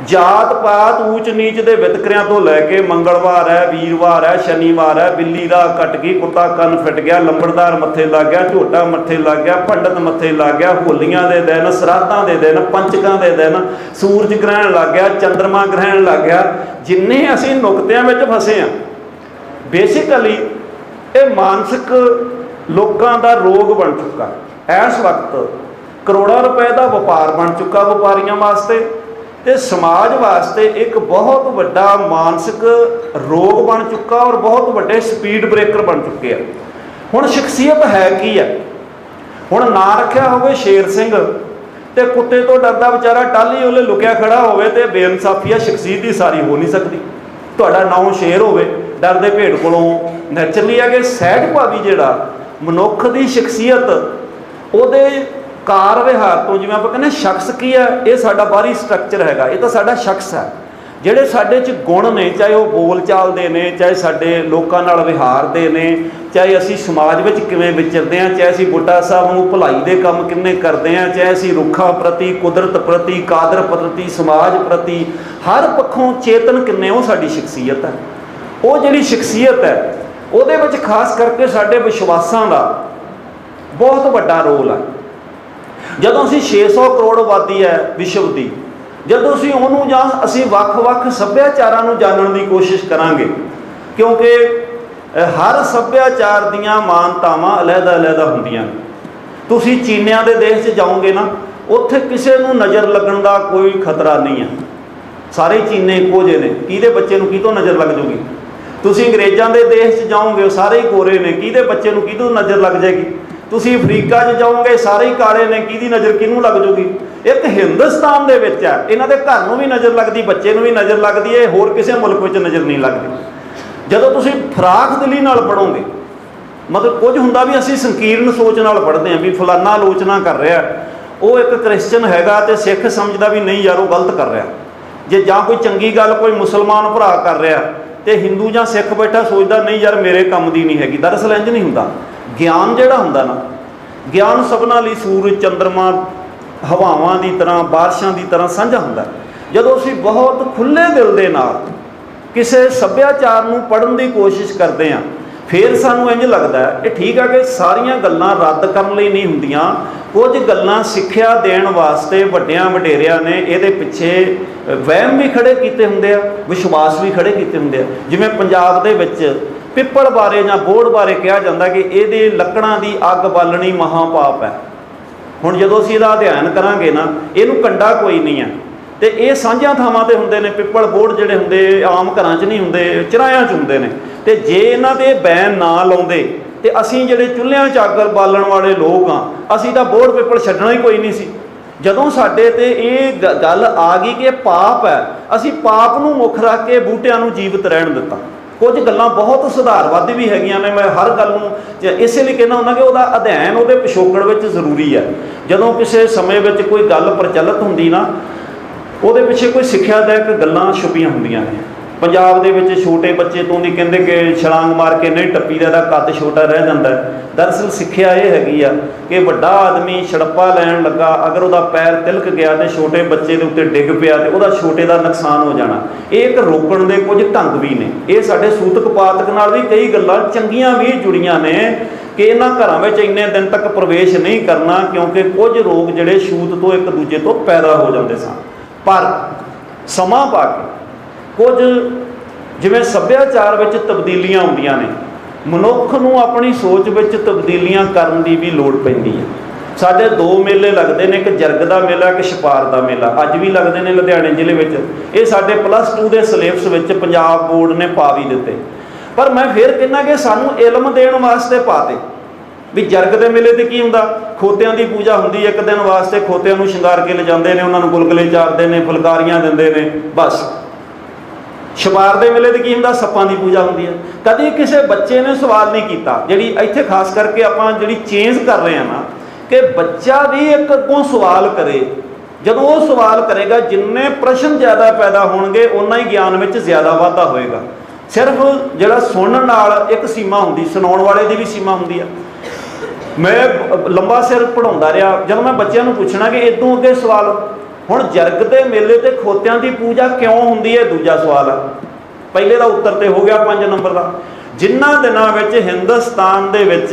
ਜਾਤ ਪਾਤ, ਊਚ ਨੀਚ ਦੇ ਵਿਤਕਰਿਆਂ ਤੋਂ ਲੈ ਕੇ ਮੰਗਲਵਾਰ ਹੈ, ਵੀਰਵਾਰ ਹੈ, ਸ਼ਨੀਵਾਰ ਹੈ, ਬਿੱਲੀ ਦਾ ਕੱਟ ਗਈ, ਕੁੱਤਾ ਕੰਨ ਫਿੱਟ ਗਿਆ, ਲੰਬੜਦਾਰ ਮੱਥੇ ਲੱਗ ਗਿਆ, ਝੋਟਾ ਮੱਥੇ ਲੱਗ ਗਿਆ, ਪੰਡਤ ਮੱਥੇ ਲੱਗ ਗਿਆ, ਹੋਲੀਆਂ ਦੇ ਦਿਨ, ਸਰਾਧਾਂ ਦੇ ਦਿਨ, ਪੰਚਕਾਂ ਦੇ ਦਿਨ, ਸੂਰਜ ਗ੍ਰਹਿਣ ਲੱਗ ਗਿਆ, ਚੰਦਰਮਾ ਗ੍ਰਹਿਣ ਲੱਗ ਗਿਆ। ਜਿੰਨੇ ਅਸੀਂ ਨੁਕਤਿਆਂ ਵਿੱਚ ਫਸੇ ਹਾਂ, ਬੇਸਿਕਲੀ ਇਹ ਮਾਨਸਿਕ ਲੋਕਾਂ ਦਾ ਰੋਗ ਬਣ ਚੁੱਕਾ। ਇਸ ਵਕਤ ਕਰੋੜਾਂ ਰੁਪਏ ਦਾ ਵਪਾਰ ਬਣ ਚੁੱਕਾ ਵਪਾਰੀਆਂ ਵਾਸਤੇ, ਤੇ ਸਮਾਜ ਵਾਸਤੇ ਇੱਕ ਬਹੁਤ ਵੱਡਾ ਮਾਨਸਿਕ ਰੋਗ ਬਣ ਚੁੱਕਾ, ਔਰ ਬਹੁਤ ਵੱਡੇ ਸਪੀਡ ਬ੍ਰੇਕਰ ਬਣ ਚੁੱਕੇ ਆ। ਹੁਣ ਸ਼ਖਸੀਅਤ ਹੈ ਕੀ ਹੈ? ਹੁਣ ਨਾਂ ਰੱਖਿਆ ਹੋਵੇ ਸ਼ੇਰ ਸਿੰਘ, ਤੇ ਕੁੱਤੇ ਤੋਂ ਡਰਦਾ ਵਿਚਾਰਾ ਟਾਹਲੀ ਉਹਲੇ ਲੁਕਿਆ ਖੜਾ ਹੋਵੇ, ਤੇ ਬੇਇਨਸਾਫੀ ਆ, ਸ਼ਖਸੀਅਤ ਦੀ ਸਾਰੀ ਹੋ ਨਹੀਂ ਸਕਦੀ। ਤੁਹਾਡਾ ਨਾਂ ਸ਼ੇਰ ਹੋਵੇ, ਡਰਦੇ ਭੇਡ ਕੋਲੋਂ, ਨੈਚੁਰਲੀ ਹੈ ਕਿ ਸਹਿਜ ਭਾਵੀ ਜਿਹੜਾ ਮਨੁੱਖ ਦੀ ਸ਼ਖਸੀਅਤ, ਉਹਦੇ ਕਾਰ ਵਿਹਾਰ ਤੋਂ, ਜਿਵੇਂ ਆਪਾਂ ਕਹਿੰਦੇ ਸ਼ਖਸ ਕੀ ਹੈ, ਇਹ ਸਾਡਾ ਬਾਹਰੀ ਸਟਰਕਚਰ ਹੈਗਾ, ਇਹ ਤਾਂ ਸਾਡਾ ਸ਼ਖਸ ਹੈ। ਜਿਹੜੇ ਸਾਡੇ 'ਚ ਗੁਣ ਨੇ, ਚਾਹੇ ਉਹ ਬੋਲ ਚਾਲ ਦੇ ਨੇ, ਚਾਹੇ ਸਾਡੇ ਲੋਕਾਂ ਨਾਲ ਵਿਹਾਰ ਦੇ ਨੇ, ਚਾਹੇ ਅਸੀਂ ਸਮਾਜ ਵਿੱਚ ਕਿਵੇਂ ਵਿਚਰਦੇ ਹਾਂ, ਚਾਹੇ ਅਸੀਂ ਬੁੱਢਾ ਸਾਹਿਬ ਨੂੰ ਭਲਾਈ ਦੇ ਕੰਮ ਕਿੰਨੇ ਕਰਦੇ ਹਾਂ, ਚਾਹੇ ਅਸੀਂ ਰੁੱਖਾਂ ਪ੍ਰਤੀ, ਕੁਦਰਤ ਪ੍ਰਤੀ, ਕਾਦਰ ਪ੍ਰਤੀ, ਸਮਾਜ ਪ੍ਰਤੀ, ਹਰ ਪੱਖੋਂ ਚੇਤਨ ਕਿੰਨੇ, ਉਹ ਸਾਡੀ ਸ਼ਖਸੀਅਤ ਹੈ। ਉਹ ਜਿਹੜੀ ਸ਼ਖਸੀਅਤ ਹੈ, ਉਹਦੇ ਵਿੱਚ ਖਾਸ ਕਰਕੇ ਸਾਡੇ ਵਿਸ਼ਵਾਸਾਂ ਦਾ ਬਹੁਤ ਵੱਡਾ ਰੋਲ ਹੈ। ਜਦੋਂ ਅਸੀਂ 600 ਕਰੋੜ ਆਬਾਦੀ ਹੈ ਵਿਸ਼ਵ ਦੀ, ਜਦੋਂ ਅਸੀਂ ਉਹਨੂੰ ਜਾਂ ਅਸੀਂ ਵੱਖ-ਵੱਖ ਸੱਭਿਆਚਾਰਾਂ ਨੂੰ ਜਾਣਨ ਦੀ ਕੋਸ਼ਿਸ਼ ਕਰਾਂਗੇ, ਕਿਉਂਕਿ ਹਰ ਸੱਭਿਆਚਾਰ ਦੀਆਂ ਮਾਨਤਾਵਾਂ ਅਲੱਗ-ਅਲੱਗ ਹੁੰਦੀਆਂ ਨੇ। ਤੁਸੀਂ ਚੀਨੀਆਂ ਦੇ ਦੇਸ਼ 'ਚ ਜਾਓਗੇ ਨਾ, ਉੱਥੇ ਕਿਸੇ ਨੂੰ ਨਜ਼ਰ ਲੱਗਣ ਦਾ ਕੋਈ ਖਤਰਾ ਨਹੀਂ ਹੈ, ਸਾਰੇ ਚੀਨੇ ਇੱਕੋ ਜਿਹੇ ਨੇ, ਕਿਹਦੇ ਬੱਚੇ ਨੂੰ ਕਿਹਤੋਂ ਨਜ਼ਰ ਲੱਗ ਜੂਗੀ। ਤੁਸੀਂ ਅੰਗਰੇਜ਼ਾਂ ਦੇ ਦੇਸ਼ 'ਚ ਜਾਓਗੇ, ਉਹ ਸਾਰੇ ਹੀ ਗੋਰੇ ਨੇ, ਕਿਹਦੇ ਬੱਚੇ ਨੂੰ ਕਿਹਤੋਂ ਨਜ਼ਰ ਲੱਗ ਜਾਏਗੀ। ਤੁਸੀਂ ਅਫਰੀਕਾ 'ਚ ਜਾਓਗੇ, ਸਾਰੇ ਹੀ ਕਾਲੇ ਨੇ, ਕਿਹਦੀ ਨਜ਼ਰ ਕਿਹਨੂੰ ਲੱਗ ਜੂਗੀ। ਇੱਕ ਹਿੰਦੁਸਤਾਨ ਦੇ ਵਿੱਚ ਹੈ, ਇਹਨਾਂ ਦੇ ਘਰ ਨੂੰ ਵੀ ਨਜ਼ਰ ਲੱਗਦੀ, ਬੱਚੇ ਨੂੰ ਵੀ ਨਜ਼ਰ ਲੱਗਦੀ ਹੈ, ਹੋਰ ਕਿਸੇ ਮੁਲਕ ਵਿੱਚ ਨਜ਼ਰ ਨਹੀਂ ਲੱਗਦੀ। ਜਦੋਂ ਤੁਸੀਂ ਫਰਾਖ ਦਿਲੀ ਨਾਲ ਪੜ੍ਹੋਗੇ, ਮਤਲਬ ਕੁਝ ਹੁੰਦਾ ਵੀ ਅਸੀਂ ਸੰਕੀਰਨ ਸੋਚ ਨਾਲ ਪੜ੍ਹਦੇ ਹਾਂ, ਵੀ ਫਲਾਨਾ ਆਲੋਚਨਾ ਕਰ ਰਿਹਾ, ਉਹ ਇੱਕ ਕ੍ਰਿਸਚਨ ਹੈਗਾ ਤੇ ਸਿੱਖ ਸਮਝਦਾ ਵੀ ਨਹੀਂ ਯਾਰ ਉਹ ਗਲਤ ਕਰ ਰਿਹਾ, ਜੇ ਜਾਂ ਕੋਈ ਚੰਗੀ ਗੱਲ ਕੋਈ ਮੁਸਲਮਾਨ ਭਰਾ ਕਰ ਰਿਹਾ ਤੇ ਹਿੰਦੂ ਜਾਂ ਸਿੱਖ ਬੈਠਾ ਸੋਚਦਾ ਨਹੀਂ ਯਾਰ ਮੇਰੇ ਕੰਮ ਦੀ ਨਹੀਂ ਹੈਗੀ। ਦਰਅਸਲ ਇੰਝ ਨਹੀਂ ਹੁੰਦਾ। ਗਿਆਨ ਜਿਹੜਾ ਹੁੰਦਾ ਨਾ, ਗਿਆਨ ਸਭਨਾਂ ਲਈ ਸੂਰਜ ਚੰਦਰਮਾ ਹਵਾਵਾਂ ਦੀ ਤਰ੍ਹਾਂ ਬਾਰਿਸ਼ਾਂ ਦੀ ਤਰ੍ਹਾਂ ਸਾਂਝਾ ਹੁੰਦਾ। ਜਦੋਂ ਅਸੀਂ ਬਹੁਤ ਖੁੱਲ੍ਹੇ ਦਿਲ ਦੇ ਨਾਲ ਕਿਸੇ ਸੱਭਿਆਚਾਰ ਨੂੰ ਪੜ੍ਹਨ ਦੀ ਕੋਸ਼ਿਸ਼ ਕਰਦੇ ਹਾਂ, ਫਿਰ ਸਾਨੂੰ ਇੰਝ ਲੱਗਦਾ ਇਹ ਠੀਕ ਹੈ ਕਿ ਸਾਰੀਆਂ ਗੱਲਾਂ ਰੱਦ ਕਰਨ ਲਈ ਨਹੀਂ ਹੁੰਦੀਆਂ, ਕੁਝ ਗੱਲਾਂ ਸਿੱਖਿਆ ਦੇਣ ਵਾਸਤੇ ਵੱਡਿਆਂ ਵਡੇਰਿਆਂ ਨੇ ਇਹਦੇ ਪਿੱਛੇ ਵਹਿਮ ਵੀ ਖੜੇ ਕੀਤੇ ਹੁੰਦੇ ਆ, ਵਿਸ਼ਵਾਸ ਵੀ ਖੜੇ ਕੀਤੇ ਹੁੰਦੇ ਆ। ਜਿਵੇਂ ਪੰਜਾਬ ਦੇ ਵਿੱਚ ਪਿੱਪਲ ਬਾਰੇ ਜਾਂ ਬੋਹੜ ਬਾਰੇ ਕਿਹਾ ਜਾਂਦਾ ਕਿ ਇਹਦੇ ਲੱਕੜਾਂ ਦੀ ਅੱਗ ਬਾਲਣੀ ਮਹਾ ਪਾਪ ਹੈ। ਹੁਣ ਜਦੋਂ ਅਸੀਂ ਇਹਦਾ ਅਧਿਐਨ ਕਰਾਂਗੇ ਨਾ, ਇਹਨੂੰ ਕੰਡਾ ਕੋਈ ਨਹੀਂ ਹੈ ਤੇ ਇਹ ਸਾਂਝੀਆਂ ਥਾਵਾਂ ਤੇ ਹੁੰਦੇ ਨੇ। ਪਿੱਪਲ ਬੋਹੜ ਜਿਹੜੇ ਹੁੰਦੇ ਆਮ ਘਰਾਂ 'ਚ ਨਹੀਂ ਹੁੰਦੇ, ਚਰਾਇਆਂ 'ਚ ਹੁੰਦੇ ਨੇ। ਤੇ ਜੇ ਇਹਨਾਂ ਦੇ ਬੈਨ ਨਾ ਲਾਉਂਦੇ ਤੇ ਅਸੀਂ ਜਿਹੜੇ ਚੁੱਲ੍ਹਿਆਂ 'ਚ ਅੱਗ ਬਾਲਣ ਵਾਲੇ ਲੋਕ ਆ, ਅਸੀਂ ਤਾਂ ਬੋਹੜ ਪਿੱਪਲ ਛੱਡਣਾ ਹੀ ਕੋਈ ਨਹੀਂ ਸੀ। ਜਦੋਂ ਸਾਡੇ ਤੇ ਇਹ ਗੱਲ ਆ ਗਈ ਕਿ ਇਹ ਪਾਪ ਹੈ, ਅਸੀਂ ਪਾਪ ਨੂੰ ਮੁੱਖ ਰੱਖ ਕੇ ਬੂਟਿਆਂ ਨੂੰ ਜੀਵਤ ਰਹਿਣ ਦਿੱਤਾ। ਕੁਝ ਗੱਲਾਂ ਬਹੁਤ ਸੁਧਾਰਵਾਦੀ ਵੀ ਹੈਗੀਆਂ ਨੇ। ਮੈਂ ਹਰ ਗੱਲ ਨੂੰ ਇਸੇ ਲਈ ਕਹਿੰਦਾ ਹੁੰਦਾ ਕਿ ਉਹਦਾ ਅਧਿਐਨ ਉਹਦੇ ਪਿਛੋਕੜ ਵਿੱਚ ਜ਼ਰੂਰੀ ਹੈ। ਜਦੋਂ ਕਿਸੇ ਸਮੇਂ ਵਿੱਚ ਕੋਈ ਗੱਲ ਪ੍ਰਚਲਿਤ ਹੁੰਦੀ ਨਾ, ਉਹਦੇ ਪਿੱਛੇ ਕੋਈ ਸਿੱਖਿਆਦਾਇਕ ਗੱਲਾਂ ਛੁਪੀਆਂ ਹੁੰਦੀਆਂ ਨੇ। ਪੰਜਾਬ ਦੇ ਵਿੱਚ ਛੋਟੇ ਬੱਚੇ ਤੋਂ ਦੀ ਕਹਿੰਦੇ ਕਿ ਛਲਾਂਗ ਮਾਰ ਕੇ ਨਹੀਂ ਟੱਪੀ ਦਾ, ਕੱਦ ਛੋਟਾ ਰਹਿ ਜਾਂਦਾ। ਦਰਅਸਲ ਸਿੱਖਿਆ ਇਹ ਹੈਗੀ ਆ ਕਿ ਵੱਡਾ ਆਦਮੀ ਛੜੱਪਾ ਲੈਣ ਲੱਗਾ, ਅਗਰ ਉਹਦਾ ਪੈਰ ਤਿਲਕ ਗਿਆ ਤੇ ਛੋਟੇ ਬੱਚੇ ਦੇ ਉੱਤੇ ਡਿੱਗ ਪਿਆ ਤੇ ਉਹਦਾ ਛੋਟੇ ਦਾ ਨੁਕਸਾਨ ਹੋ ਜਾਣਾ। ਇਹ ਇੱਕ ਰੋਕਣ ਦੇ ਕੁਝ ਢੰਗ ਵੀ ਨੇ। ਇਹ ਸਾਡੇ ਸੂਤਕ ਪਾਤਕ ਨਾਲ ਵੀ ਕਈ ਗੱਲਾਂ ਚੰਗੀਆਂ ਵੀ ਜੁੜੀਆਂ ਨੇ ਕਿ ਇਹਨਾਂ ਘਰਾਂ ਵਿੱਚ ਇੰਨੇ ਦਿਨ ਤੱਕ ਪ੍ਰਵੇਸ਼ ਨਹੀਂ ਕਰਨਾ, ਕਿਉਂਕਿ ਕੁਝ ਰੋਗ ਜਿਹੜੇ ਛੂਤ ਤੋਂ ਇੱਕ ਦੂਜੇ ਤੋਂ ਪੈਦਾ ਹੋ ਜਾਂਦੇ ਸਨ। ਪਰ ਸਮਾਂ ਪਾ ਕੇ ਕੁਝ ਜਿਵੇਂ ਸੱਭਿਆਚਾਰ ਵਿੱਚ ਤਬਦੀਲੀਆਂ ਆਉਂਦੀਆਂ ਨੇ, ਮਨੁੱਖ ਨੂੰ ਆਪਣੀ ਸੋਚ ਵਿੱਚ ਤਬਦੀਲੀਆਂ ਕਰਨ ਦੀ ਵੀ ਲੋੜ ਪੈਂਦੀ ਹੈ। ਸਾਡੇ ਦੋ ਮੇਲੇ ਲੱਗਦੇ ਨੇ, ਇੱਕ ਜਰਗ ਦਾ ਮੇਲਾ, ਇੱਕ ਛਪਾਰ ਦਾ ਮੇਲਾ। ਅੱਜ ਵੀ ਲੱਗਦੇ ਨੇ ਲੁਧਿਆਣੇ ਜ਼ਿਲ੍ਹੇ ਵਿੱਚ। ਇਹ ਸਾਡੇ +2 ਦੇ ਸਿਲੇਬਸ ਵਿੱਚ ਪੰਜਾਬ ਬੋਰਡ ਨੇ ਪਾ ਵੀ ਦਿੱਤੇ। ਪਰ ਮੈਂ ਫਿਰ ਕਹਿੰਦਾ ਕਿ ਸਾਨੂੰ ਇਲਮ ਦੇਣ ਵਾਸਤੇ ਪਾਤੇ ਵੀ ਜਰਗ ਦੇ ਮੇਲੇ ਤੇ ਕੀ ਹੁੰਦਾ, ਖੋਤਿਆਂ ਦੀ ਪੂਜਾ ਹੁੰਦੀ। ਇੱਕ ਦਿਨ ਵਾਸਤੇ ਖੋਤਿਆਂ ਨੂੰ ਸ਼ਿੰਗਾਰ ਕੇ ਲਿਜਾਂਦੇ ਨੇ, ਉਹਨਾਂ ਨੂੰ ਗੁਲਗੁਲੇ ਚਾਰਦੇ ਨੇ, ਫੁਲਕਾਰੀਆਂ ਦਿੰਦੇ ਨੇ, ਬਸ। ਛਪਾਰ ਦੇ ਮੇਲੇ ਤੇ ਕੀ ਹੁੰਦਾ, ਸੱਪਾਂ ਦੀ ਪੂਜਾ ਹੁੰਦੀ ਹੈ। ਕਦੀ ਕਿਸੇ ਬੱਚੇ ਨੇ ਸਵਾਲ ਨਹੀਂ ਕੀਤਾ। ਜਿਹੜੀ ਇੱਥੇ ਖਾਸ ਕਰਕੇ ਆਪਾਂ ਜਿਹੜੀ ਚੇਂਜ ਕਰ ਰਹੇ ਹਾਂ ਨਾ, ਕਿ ਬੱਚਾ ਵੀ ਇੱਕ ਅੱਗੋਂ ਸਵਾਲ ਕਰੇ। ਜਦੋਂ ਉਹ ਸਵਾਲ ਕਰੇਗਾ, ਜਿੰਨੇ ਪ੍ਰਸ਼ਨ ਜ਼ਿਆਦਾ ਪੈਦਾ ਹੋਣਗੇ ਓਨਾ ਹੀ ਗਿਆਨ ਵਿੱਚ ਜ਼ਿਆਦਾ ਵਾਧਾ ਹੋਏਗਾ। ਸਿਰਫ ਜਿਹੜਾ ਸੁਣਨ ਨਾਲ ਇੱਕ ਸੀਮਾ ਹੁੰਦੀ, ਸੁਣਾਉਣ ਵਾਲੇ ਦੀ ਵੀ ਸੀਮਾ ਹੁੰਦੀ ਆ। ਮੈਂ ਲੰਬਾ ਸਿਰ ਪੜ੍ਹਾਉਂਦਾ ਰਿਹਾ, ਜਦੋਂ ਮੈਂ ਬੱਚਿਆਂ ਨੂੰ ਪੁੱਛਣਾ ਕਿ ਇਦੋਂ ਅੱਗੇ ਸਵਾਲ, ਹੁਣ ਜਰਗ ਦੇ ਮੇਲੇ ਤੇ ਖੋਤਿਆਂ ਦੀ ਪੂਜਾ ਕਿਉਂ ਹੁੰਦੀ ਹੈ, ਦੂਜਾ ਸਵਾਲ ਆ। ਪਹਿਲੇ ਦਾ ਉੱਤਰ ਤੇ ਹੋ ਗਿਆ 5 ਨੰਬਰ ਦਾ। ਜਿਨ੍ਹਾਂ ਦਿਨਾਂ ਵਿੱਚ ਹਿੰਦੁਸਤਾਨ ਦੇ ਵਿੱਚ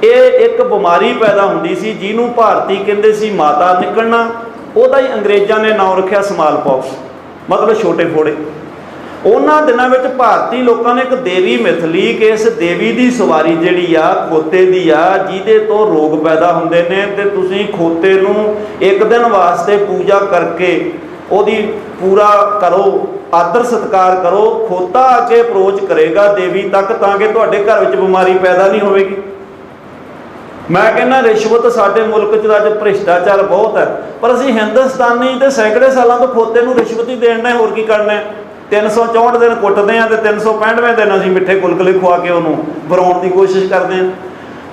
ਇਹ ਇੱਕ ਬਿਮਾਰੀ ਪੈਦਾ ਹੁੰਦੀ ਸੀ ਜਿਹਨੂੰ ਭਾਰਤੀ ਕਹਿੰਦੇ ਸੀ ਮਾਤਾ ਨਿਕਲਣਾ, ਉਹਦਾ ਹੀ ਅੰਗਰੇਜ਼ਾਂ ਨੇ ਨਾਮ ਰੱਖਿਆ ਸਮਾਲ ਪੌਕਸ, ਮਤਲਬ ਛੋਟੇ ਫੋੜੇ। ਉਹਨਾਂ ਦਿਨਾਂ ਵਿੱਚ ਭਾਰਤੀ ਲੋਕਾਂ ਨੇ ਇੱਕ ਦੇਵੀ ਮਿਥ ਲਈ ਕਿ ਇਸ ਦੇਵੀ ਦੀ ਸਵਾਰੀ ਜਿਹੜੀ ਆ ਖੋਤੇ ਦੀ ਆ, ਜਿਹਦੇ ਤੋਂ ਰੋਗ ਪੈਦਾ ਹੁੰਦੇ ਨੇ, ਤੇ ਤੁਸੀਂ ਖੋਤੇ ਨੂੰ ਇੱਕ ਦਿਨ ਵਾਸਤੇ ਪੂਜਾ ਕਰਕੇ ਉਹਦੀ ਪੂਰਾ ਕਰੋ, ਆਦਰ ਸਤਿਕਾਰ ਕਰੋ। ਖੋਤਾ ਅੱਗੇ ਅਪਰੋਚ ਕਰੇਗਾ ਦੇਵੀ ਤੱਕ, ਤਾਂ ਕਿ ਤੁਹਾਡੇ ਘਰ ਵਿੱਚ ਬਿਮਾਰੀ ਪੈਦਾ ਨਹੀਂ ਹੋਵੇਗੀ। ਮੈਂ ਕਹਿੰਦਾ ਰਿਸ਼ਵਤ ਸਾਡੇ ਮੁਲਕ 'ਚ ਅੱਜ ਭ੍ਰਿਸ਼ਟਾਚਾਰ ਬਹੁਤ ਹੈ, ਪਰ ਅਸੀਂ ਹਿੰਦੁਸਤਾਨੀ ਤੇ ਸੈਂਕੜੇ ਸਾਲਾਂ ਤੋਂ ਖੋਤੇ ਨੂੰ ਰਿਸ਼ਵਤ ਹੀ ਦੇਣਾ, ਹੋਰ ਕੀ ਕਰਨਾ। 364 ਦਿਨ ਕੁੱਟਦੇ ਆ ਤੇ 365ਵੇਂ ਦਿਨ ਅਸੀਂ ਮਿੱਠੇ ਗੁਲਗੁਲੇ ਖਵਾ ਕੇ ਉਹਨੂੰ ਵਰਾਉਣ ਦੀ ਕੋਸ਼ਿਸ਼ ਕਰਦੇ ਹਾਂ।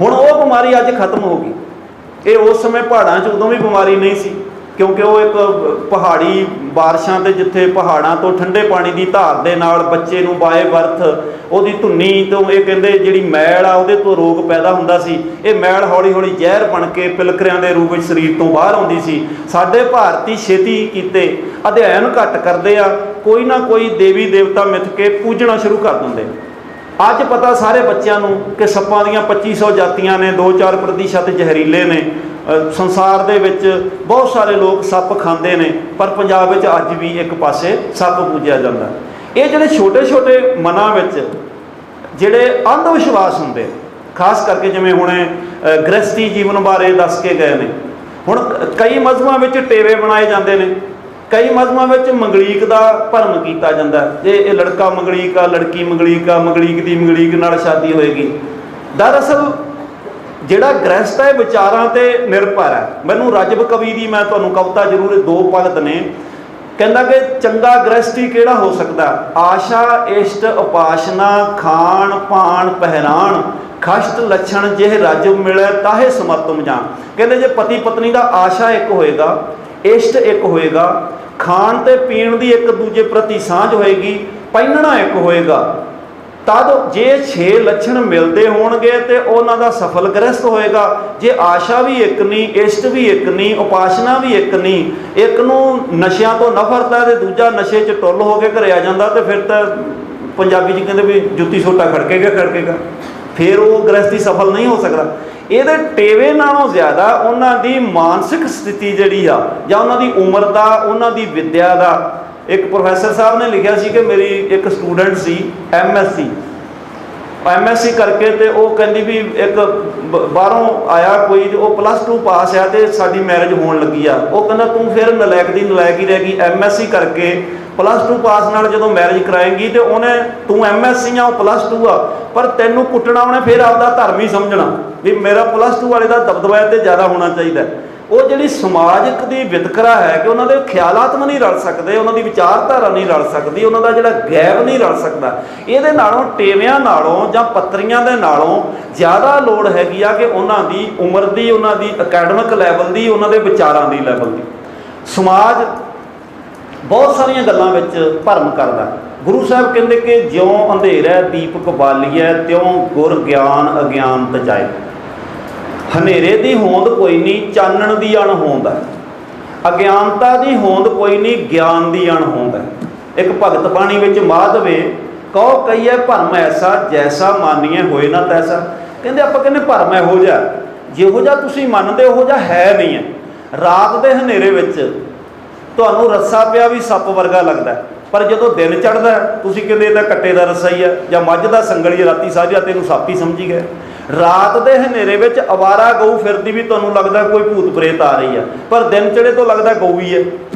ਹੁਣ ਉਹ ਬਿਮਾਰੀ ਅੱਜ ਖਤਮ ਹੋ ਗਈ। ਇਹ ਉਸ ਸਮੇਂ ਪਹਾੜਾਂ 'ਚ ਉਦੋਂ ਵੀ ਬਿਮਾਰੀ ਨਹੀਂ ਸੀ, ਕਿਉਂਕਿ ਉਹ ਇੱਕ ਪਹਾੜੀ ਬਾਰਿਸ਼ਾਂ ਤੇ ਜਿੱਥੇ ਪਹਾੜਾਂ ਤੋਂ ਠੰਡੇ ਪਾਣੀ ਦੀ ਧਾਰ ਦੇ ਨਾਲ ਬੱਚੇ ਨੂੰ ਬਾਏ ਬਰਥ ਉਹਦੀ ਧੁੰਨੀ ਤੋਂ, ਇਹ ਕਹਿੰਦੇ ਜਿਹੜੀ ਮੈਲ ਆ ਉਹਦੇ ਤੋਂ ਰੋਗ ਪੈਦਾ ਹੁੰਦਾ ਸੀ। ਇਹ ਮੈਲ ਹੌਲੀ ਹੌਲੀ ਜ਼ਹਿਰ ਬਣ ਕੇ ਪਿਲਕਰਿਆਂ ਦੇ ਰੂਪ ਵਿੱਚ ਸਰੀਰ ਤੋਂ ਬਾਹਰ ਆਉਂਦੀ ਸੀ। ਸਾਡੇ ਭਾਰਤੀ ਛੇਤੀ ਕੀਤੇ ਅਧਿਐਨ ਘੱਟ ਕਰਦੇ ਆ, ਕੋਈ ਨਾ ਕੋਈ ਦੇਵੀ ਦੇਵਤਾ ਮਿੱਥ ਕੇ ਪੂਜਣਾ ਸ਼ੁਰੂ ਕਰ ਦਿੰਦੇ। ਅੱਜ ਪਤਾ ਸਾਰੇ ਬੱਚਿਆਂ ਨੂੰ ਕਿ ਸੱਪਾਂ ਦੀਆਂ 2500 ਜਾਤੀਆਂ ਨੇ, 2-4% ਜ਼ਹਿਰੀਲੇ ਨੇ। ਸੰਸਾਰ ਦੇ ਵਿੱਚ ਬਹੁਤ ਸਾਰੇ ਲੋਕ ਸੱਪ ਖਾਂਦੇ ਨੇ, ਪਰ ਪੰਜਾਬ ਵਿੱਚ ਅੱਜ ਵੀ ਇੱਕ ਪਾਸੇ ਸੱਪ ਪੂਜਿਆ ਜਾਂਦਾ। ਇਹ ਜਿਹੜੇ ਛੋਟੇ ਛੋਟੇ ਮਨਾਂ ਵਿੱਚ ਜਿਹੜੇ ਅੰਧ ਵਿਸ਼ਵਾਸ ਹੁੰਦੇ, ਖਾਸ ਕਰਕੇ ਜਿਵੇਂ ਹੁਣੇ ਗ੍ਰਸਤੀ ਜੀਵਨ ਬਾਰੇ ਦੱਸ ਕੇ ਗਏ ਨੇ। ਹੁਣ ਕਈ ਮਜ਼ਹਬਾਂ ਵਿੱਚ ਟੇਵੇ ਬਣਾਏ ਜਾਂਦੇ ਨੇ, ਕਈ ਮਜ਼ਹਬਾਂ ਵਿੱਚ ਮੰਗਲੀਕ ਦਾ ਭਰਮ ਕੀਤਾ ਜਾਂਦਾ। ਇਹ ਲੜਕਾ ਮੰਗਲੀਕ ਆ, ਲੜਕੀ ਮੰਗਲੀਕ ਆ, ਮੰਗਲੀਕ ਦੀ ਮੰਗਲੀਕ ਨਾਲ ਸ਼ਾਦੀ ਹੋਏਗੀ। ਦਰਅਸਲ ਜਿਹੜਾ ਗ੍ਰਸਤ ਹੈ ਵਿਚਾਰਾਂ ਤੇ ਨਿਰਭਰ ਹੈ। ਮੈਨੂੰ ਰਜਬ ਕਵੀ ਦੀ ਮੈਂ ਤੁਹਾਨੂੰ ਕਵਿਤਾ ਜ਼ਰੂਰ, 2 ਭਗਤ ਨੇ, ਕਹਿੰਦਾ ਕਿ ਚੰਗਾ ਗ੍ਰਸਤੀ ਕਿਹੜਾ ਹੋ ਸਕਦਾ, ਆਸ਼ਾ ਇਸ਼ਟ ਉਪਾਸ਼ਨਾ ਖਾਣ ਪਾਣ ਪਹਿਰਾਣ ਖਸ਼ਟ ਲੱਛਣ ਜਿਹੇ ਰਜਬ ਮਿਲੇ ਤਾਹੇ ਸਮਰਤਮ ਜਾਣ। ਕਹਿੰਦੇ ਜੇ ਪਤੀ ਪਤਨੀ ਦਾ ਆਸ਼ਾ ਇੱਕ ਹੋਏਗਾ, ਇਸ਼ਟ ਇੱਕ ਹੋਏਗਾ, ਖਾਣ ਤੇ ਪੀਣ ਦੀ ਇੱਕ ਦੂਜੇ ਪ੍ਰਤੀ ਸਾਂਝ ਹੋਏਗੀ, ਪਹਿਨਣਾ ਇੱਕ ਹੋਏਗਾ। ਤਦ ਜੇ 6 ਲੱਛਣ ਮਿਲਦੇ ਹੋਣਗੇ ਤੇ ਉਹਨਾਂ ਦਾ ਸਫਲ ਗ੍ਰਸਤ ਹੋਏਗਾ। ਜੇ ਆਸ਼ਾ ਵੀ ਇੱਕ ਨਹੀਂ, ਇਸ਼ਟ ਵੀ ਇੱਕ ਨਹੀਂ, ਉਪਾਸਨਾ ਵੀ ਇੱਕ ਨਹੀਂ, ਇੱਕ ਨੂੰ ਨਸ਼ਿਆਂ ਤੋਂ ਨਫ਼ਰਤ ਹੈ ਤੇ ਦੂਜਾ ਨਸ਼ੇ 'ਚ ਟੁੱਲ ਹੋ ਕੇ ਘਰੇ ਆ ਜਾਂਦਾ, ਤੇ ਫਿਰ ਤਾਂ ਪੰਜਾਬੀ 'ਚ ਕਹਿੰਦੇ ਵੀ ਜੁੱਤੀ ਸੋਟਾ ਖੜਕੇਗਾ, ਫਿਰ ਉਹ ਗ੍ਰਸਤੀ ਸਫਲ ਨਹੀਂ ਹੋ ਸਕਦਾ। ਇਹਦੇ ਟੇਵੇ ਨਾਲੋਂ ਜ਼ਿਆਦਾ ਉਹਨਾਂ ਦੀ ਮਾਨਸਿਕ ਸਥਿਤੀ ਜਿਹੜੀ ਆ, ਜਾਂ ਉਹਨਾਂ ਦੀ ਉਮਰ ਦਾ, ਉਹਨਾਂ ਦੀ ਵਿੱਦਿਆ ਦਾ। ਇੱਕ ਪ੍ਰੋਫੈਸਰ ਸਾਹਿਬ ਨੇ ਲਿਖਿਆ ਸੀ ਕਿ ਮੇਰੀ ਇੱਕ ਸਟੂਡੈਂਟ ਸੀ ਐਮਐਸਸੀ ਕਰਕੇ, ਤੇ ਉਹ ਕਹਿੰਦੀ ਵੀ ਇੱਕ ਬਾਹਰੋਂ ਆਇਆ ਕੋਈ, ਉਹ +2 ਪਾਸ ਆ ਤੇ ਸਾਡੀ ਮੈਰਿਜ ਹੋਣ ਲੱਗੀ ਆ। ਉਹ ਕਹਿੰਦਾ ਤੂੰ ਫਿਰ ਨਲਾਇਕ ਦੀ ਨਲਾਇਕ ਹੀ ਰਹਿ ਗਈ, ਐਮਐਸਸੀ ਕਰਕੇ +2 ਪਾਸ ਨਾਲ ਜਦੋਂ ਮੈਰਿਜ ਕਰਾਏਂਗੀ ਤੇ ਉਹਨੇ, ਤੂੰ ਐਮਐਸਸੀ ਆ, ਉਹ +2 ਆ, ਪਰ ਤੈਨੂੰ ਕੁੱਟਣਾ ਉਹਨੇ ਫਿਰ ਆਪਦਾ ਧਰਮ ਹੀ ਸਮਝਣਾ ਵੀ ਮੇਰਾ +2 ਵਾਲੇ ਦਾ ਦਬਦਬਾ ਤੇ ਜ਼ਿਆਦਾ ਹੋਣਾ ਚਾਹੀਦਾ। ਉਹ ਜਿਹੜੀ ਸਮਾਜਿਕ ਦੀ ਵਿਤਕਰਾ ਹੈ ਕਿ ਉਹਨਾਂ ਦੇ ਖਿਆਲਾਤ ਨਹੀਂ ਰਲ ਸਕਦੇ, ਉਹਨਾਂ ਦੀ ਵਿਚਾਰਧਾਰਾ ਨਹੀਂ ਰਲ ਸਕਦੀ, ਉਹਨਾਂ ਦਾ ਜਿਹੜਾ ਗੈਪ ਨਹੀਂ ਰਲ ਸਕਦਾ, ਇਹਦੇ ਨਾਲੋਂ ਟੇਵਿਆਂ ਨਾਲੋਂ ਜਾਂ ਪੱਤਰੀਆਂ ਦੇ ਨਾਲੋਂ ਜ਼ਿਆਦਾ ਲੋੜ ਹੈਗੀ ਆ ਕਿ ਉਹਨਾਂ ਦੀ ਉਮਰ ਦੀ, ਉਹਨਾਂ ਦੀ ਅਕੈਡਮਿਕ ਲੈਵਲ ਦੀ, ਉਹਨਾਂ ਦੇ ਵਿਚਾਰਾਂ ਦੀ ਲੈਵਲ ਦੀ। ਸਮਾਜ ਬਹੁਤ ਸਾਰੀਆਂ ਗੱਲਾਂ ਵਿੱਚ ਭਰਮ ਕਰਦਾ। ਗੁਰੂ ਸਾਹਿਬ ਕਹਿੰਦੇ ਕਿ ਜਿਉਂ ਅੰਧੇਰਾ ਦੀਪਕ ਬਾਲੀਐ, ਤਿਉਂ ਗੁਰ ਗਿਆਨ ਅਗਿਆਨ ਤਜਾਏ। ਹਨੇਰੇ ਦੀ ਹੋਂਦ ਕੋਈ ਨਹੀਂ, ਚਾਨਣ ਦੀ ਅਣਹੋਂਦ ਹੈ। ਅਗਿਆਨਤਾ ਦੀ ਹੋਂਦ ਕੋਈ ਨਹੀਂ, ਗਿਆਨ ਦੀ ਅਣਹੋਂਦ ਹੈ। ਇੱਕ ਭਗਤ ਬਾਣੀ ਵਿੱਚ ਮਾਧਵੇ ਕਹੋ ਕਹੀਏ ਭਰਮ ਐਸਾ, ਜੈਸਾ ਮਾਨੀਏ ਹੋਏ ਨਾ ਤੈਸਾ। ਕਹਿੰਦੇ ਆਪਾਂ ਕਹਿੰਦੇ ਭਰਮ ਇਹੋ ਜਿਹਾ, ਜਿਹੋ ਜਿਹਾ ਤੁਸੀਂ ਮੰਨਦੇ ਉਹੋ ਜਿਹਾ ਹੈ ਨਹੀਂ ਹੈ। ਰਾਤ ਦੇ ਹਨੇਰੇ ਵਿੱਚ ਤੁਹਾਨੂੰ ਰੱਸਾ ਪਿਆ ਵੀ ਸੱਪ ਵਰਗਾ ਲੱਗਦਾ, ਪਰ ਜਦੋਂ ਦਿਨ ਚੜ੍ਹਦਾ ਤੁਸੀਂ ਕਹਿੰਦੇ ਇਹ ਤਾਂ ਕੱਟੇ ਦਾ ਰੱਸਾ ਹੀ ਹੈ, ਜਾਂ ਮੱਝ ਦਾ ਸੰਗਲੀ ਰਾਤੀ ਸਾਰੀ ਰਾਤ ਇਹਨੂੰ ਸੱਪ ਹੀ ਸਮਝੀ ਗਏ। ਰਾਤ ਦੇ ਹਨੇਰੇ ਵਿੱਚ ਅਵਾਰਾ ਗਊ ਫਿਰਦੀ ਵੀ ਤੁਹਾਨੂੰ ਲੱਗਦਾ ਕੋਈ ਭੂਤ ਪ੍ਰੇਤ ਆ ਰਹੀ ਹੈ, ਪਰ ਦਿਨ ਚੜ੍ਹੇ ਤੋਂ ਲੱਗਦਾ ਗਊ ਹੀ ਹੈ।